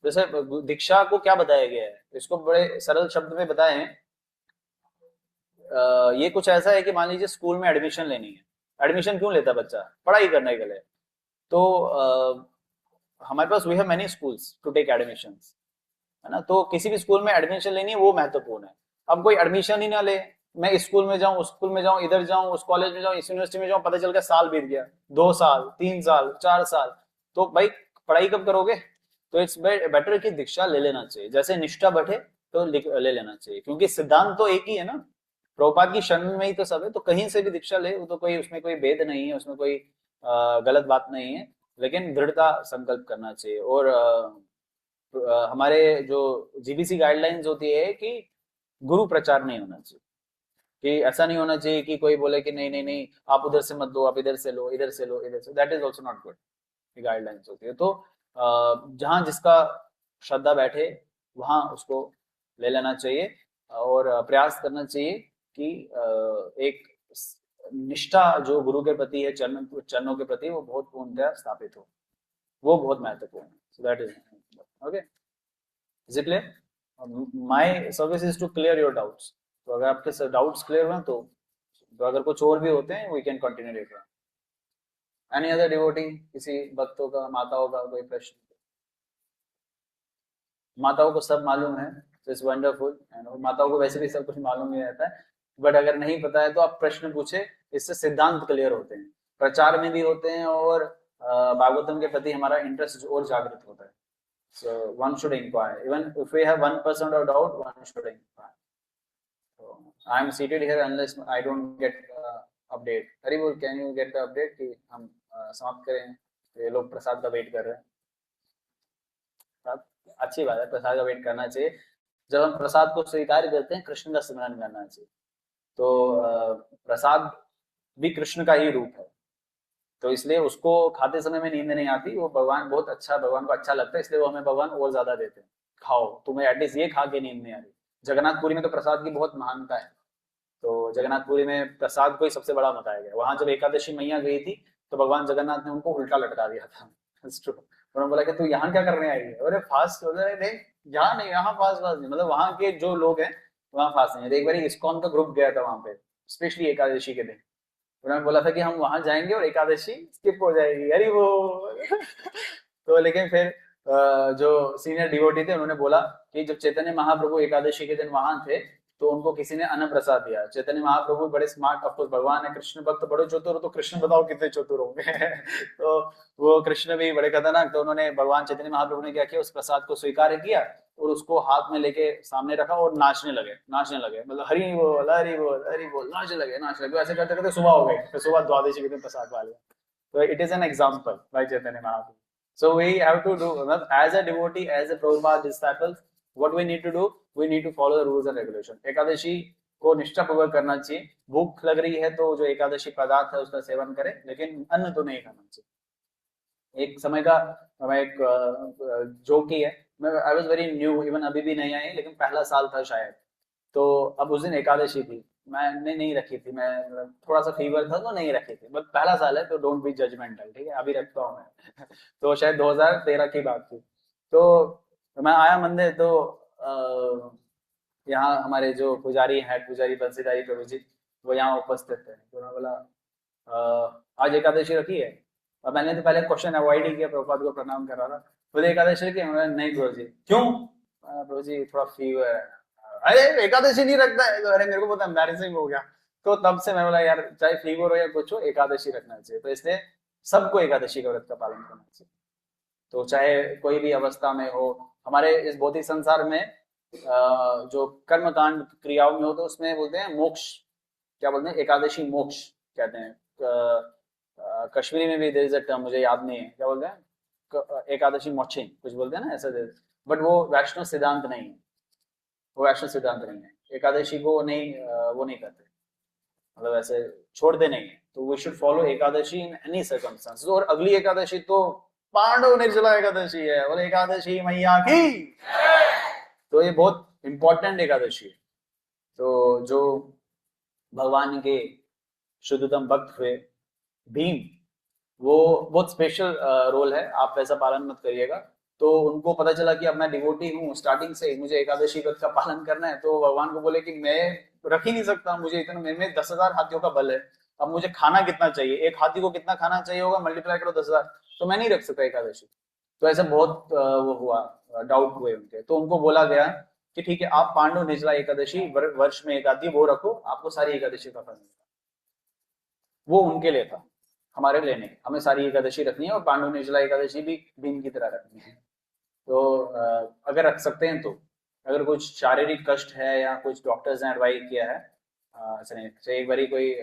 जैसे दीक्षा को क्या बताया गया है, इसको बड़े सरल शब्द में बताए हैं। ये कुछ ऐसा है कि मान लीजिए स्कूल में एडमिशन लेनी है, एडमिशन क्यों लेता है बच्चा? पढ़ाई करने के लिए। तो हमारे पास we have many schools to take admissions, है ना, तो किसी भी स्कूल में एडमिशन लेनी है वो महत्वपूर्ण है। अब कोई एडमिशन ही ना ले, मैं इस स्कूल में जाऊं, उस स्कूल में जाऊं, इधर जाऊं, उस कॉलेज में जाऊं, इस यूनिवर्सिटी में जाऊं, पता चल गया साल बीत गया, 2 साल, 3 साल, 4 साल, तो भाई पढ़ाई कब करोगे? तो इट्स बेटर कि दीक्षा ले लेना चाहिए, जैसे निष्ठा बढ़े तो ले लेना चाहिए, क्योंकि सिद्धांत तो एक ही है ना, प्रभुपाद की शरण में ही तो सब है। तो कहीं से भी दीक्षा ले, वो तो कोई उसमें कोई भेद नहीं है, उसमें कोई गलत बात नहीं है, लेकिन दृढ़ता संकल्प करना चाहिए। और हमारे जो जीबीसी गाइडलाइंस होती है कि गुरु प्रचार नहीं होना चाहिए, कि ऐसा नहीं होना चाहिए कि कोई बोले कि नहीं नहीं नहीं आप उधर से मत दो, आप इधर से लो, इधर से लो, इधर से, that is also not good. Guidelines होती है। तो जहां जिसका श्रद्धा बैठे वहां उसको ले लेना चाहिए और प्रयास करना चाहिए कि एक निष्ठा जो गुरु के प्रति है, चरणों के प्रति, वो बहुत पूर्णतः स्थापित हो, वो बहुत महत्वपूर्ण है। So that is okay. Is it clear? My service is to clear your doubts. तो अगर आपके डाउट्स क्लियर हुए तो अगर कुछ और भी होते हैं we can continue later. Any other devotee, किसी भक्तों का, माताओं का कोई प्रश्न? माताओं को सब मालूम है, तो इट्स वंडरफुल। माताओं को वैसे भी सब कुछ मालूम ही रहता है, बट अगर नहीं पता है तो आप प्रश्न पूछे, इससे सिद्धांत क्लियर होते हैं, प्रचार में भी होते हैं, और भागवतम के प्रति हमारा इंटरेस्ट और जागृत होता है। So one should inquire. Even if we have 1% of doubt, one should inquire. So I am seated here unless I don't get update. Haribol, can you get the update कि हम समाप्त करें? ये लोग प्रसाद का वेट कर रहे हैं। अच्छी बात है, प्रसाद का वेट करना चाहिए। जब हम प्रसाद को स्वीकार करते हैं, कृष्ण का स्मरण करना चाहिए। तो प्रसाद भी कृष्ण का ही रूप है, तो इसलिए उसको खाते समय में नींद नहीं आती। वो भगवान बहुत अच्छा, भगवान को अच्छा लगता है, इसलिए वो हमें भगवान और ज्यादा देते हैं। खाओ, तुम्हें एटलीस्ट ये खा के नींद नहीं आ रही। जगन्नाथपुरी में तो प्रसाद की बहुत महानता है, तो जगन्नाथपुरी में प्रसाद को ही सबसे बड़ा बताया गया। वहां जब एकादशी मैया गई थी तो भगवान जगन्नाथ ने उनको उल्टा लटका दिया था। उन्होंने बोला कि तू यहाँ क्या करने आई है? अरे फास्ट हो रहे, नहीं यहाँ नहीं, यहाँ फास्ट नहीं, मतलब वहां के जो लोग हैं वहां फास्ट नहीं है। एक बार इस्कॉन का ग्रुप गया था वहां पे, स्पेशली एकादशी के दिन। उन्होंने बोला था कि हम वहां जाएंगे और एकादशी स्किप हो जाएगी, अरे वो तो लेकिन फिर जो सीनियर डिवोटी थे उन्होंने बोला कि जब चैतन्य महाप्रभु एकादशी के दिन वहां थे तो उनको किसी ने अन्न प्रसाद दिया। चैतन्य महाप्रभु बड़े स्मार्ट, ऑफकोर्स भगवान है, कृष्ण भक्त बड़े चतुर हो, तो कृष्ण बताओ कितने चतुर होंगे तो वो कृष्ण भी बड़े खतरनाक। तो उन्होंने, भगवान चैतन्य महाप्रभु ने क्या किया, उस प्रसाद को स्वीकार किया और उसको हाथ में लेके सामने रखा और नाचने लगे, मतलब हरि बोल हरि बोल हरि बोल, नाचने लगे। ऐसे करते करते सुबह हो गई, फिर सुबह द्वादशी के दिन प्रसाद वाले। So it is an example by Chaitanya Mahaprabhu. So we have to do, as a devotee, as a Prabhupada disciple, what we need to do, we need to follow the rules and regulations. Ekadashi को निष्ठापूर्वक करना चाहिए. भूख लग रही है तो जो एकादशी पदार्थ है उसका सेवन करें, लेकिन अन्न तो नहीं खाना चाहिए. एक समय का एक जोक ही है. I was very new, even अभी भी नहीं आई, लेकिन पहला साल था शायद. तो अब उस दिन एकादशी थी, मैंने नहीं रखी थी, मैं थोड़ा सा फीवर था तो नहीं रखी थी, बट पहला साल है तो डोंट बी जजमेंटल, ठीक है, अभी रखता हूँ मैं. तो शायद 2013 की बात थी. तो मैं आया मंदिर, तो यहाँ हमारे जो पुजारी हेड पुजारी बंसीधारी प्रभु जी वो यहाँ उपस्थित थे. तो मैं बोला आज एकादशी रखी है. और मैंने तो पहले क्वेश्चन अवॉइड ही किया, प्रभुपाद को प्रणाम कर रहा था. बोले एकादशी रखी है? नहीं प्रभु जी. क्यों? प्रभु जी थोड़ा फीवर है. अरे एकादशी नहीं रखता है? तो अरे मेरे को बहुत एम्बैरेसिंग हो गया. तो तब से मैं बोला यार चाहे फीवर हो या कुछ हो, एकादशी रखना चाहिए. तो इसलिए सबको एकादशी के व्रत का पालन करना चाहिए. तो चाहे कोई भी अवस्था में हो, हमारे इस भौतिक संसार में जो कर्मकांड क्रियाओं में हो तो उसमें बोलते हैं मोक्ष, क्या बोलते हैं, एकादशी मोक्ष कहते हैं. कश्मीरी में भी देयर इज अ टर्म, मुझे याद नहीं है क्या बोलते हैं, एकादशी मोक्षी कुछ बोलते हैं ना ऐसा. बट वो वैष्णव सिद्धांत नहीं है, वो वैष्णव सिद्धांत नहीं है. एकादशी को नहीं वो नहीं करते, मतलब ऐसे छोड़ते नहीं है. तो we should follow Ekadashi in any circumstance. और अगली एकादशी तो पांडव निर्जला एकादशी है. बोले एकादशी मैया की. तो ये बहुत इंपॉर्टेंट एकादशी है. तो जो भगवान के शुद्धतम भक्त हुए भीम, वो बहुत स्पेशल रोल है. आप वैसा पालन मत करिएगा. तो उनको पता चला कि अब मैं डिवोटी हूँ, स्टार्टिंग से मुझे एकादशी व्रत का पालन करना है. तो भगवान को बोले कि मैं रख ही नहीं सकता, मुझे इतना, मेरे में 10,000 हाथियों का बल है. अब मुझे खाना कितना चाहिए, एक हाथी को कितना खाना चाहिए होगा, मल्टीप्लाई करो 10,000. तो मैं नहीं रख सकता एकादशी. तो ऐसा बहुत वो हुआ, डाउट हुए उनके. तो उनको बोला गया कि ठीक है आप पांडव निर्जला एकादशी वर्ष में एक आती वो रखो, आपको सारी एकादशी का फल मिलेगा. वो उनके लिए था, हमारे लिए नहीं. हमें सारी एकादशी रखनी है और पांडव निर्जला एकादशी भी भीम की तरह रखनी है. तो अगर रख सकते हैं तो, अगर कुछ शारीरिक कष्ट है या कुछ डॉक्टर्स ने एडवाइस किया है, एक बारी कोई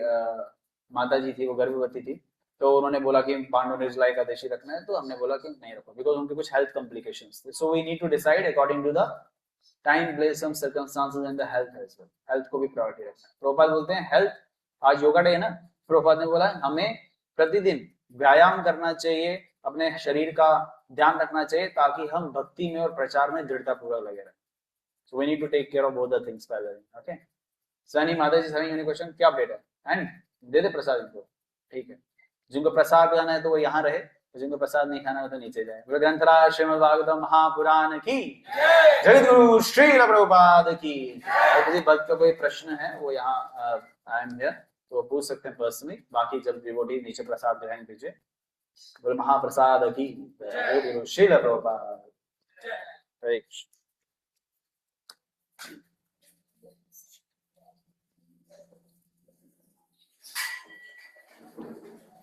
माता जी थी, वो गर्भवती थी, तो उन्होंने बोला कि पांडव निर्जला एकादशी रखना है. तो हमने बोला कि नहीं रखो, बिकॉज उनके कुछ हेल्थ कॉम्प्लिकेशंस थे. So we need to decide according to the time, place and circumstances and the health as well. Health को भी प्रायोरिटी रखना है. प्रभुपाद बोलते हैं हेल्थ, आज योगा डे है ना, प्रभुपाद ने बोला हमें प्रतिदिन व्यायाम करना चाहिए, अपने शरीर का ध्यान रखना चाहिए, ताकि हम भक्ति में और प्रचार में दृढ़ता पूर्वक लगे रहें. So we need to take care of both the things parallelly. Okay. Sunny माता जी सनी क्वेश्चन क्या अपडेट है? एंड दे दे प्रसाद इनको, ठीक है. जिनको प्रसाद खाना है तो वो यहाँ रहे, जिनको प्रसाद नहीं खाना है तो नीचे जाए. ग्रंथराज श्रीमद् भागवतम महापुराण की जगद्गुरु श्रील प्रभुपाद की. और किसी भक्त का कोई प्रश्न है वो यहाँ आई एम हियर, तो पूछ सकते हैं पर्सनली. बाकी जब डिवोटी नीचे प्रसाद ग्रहण कीजिए. बोले महाप्रसाद की जगद्गुरु श्रील प्रभुपाद. हरे कृष्ण.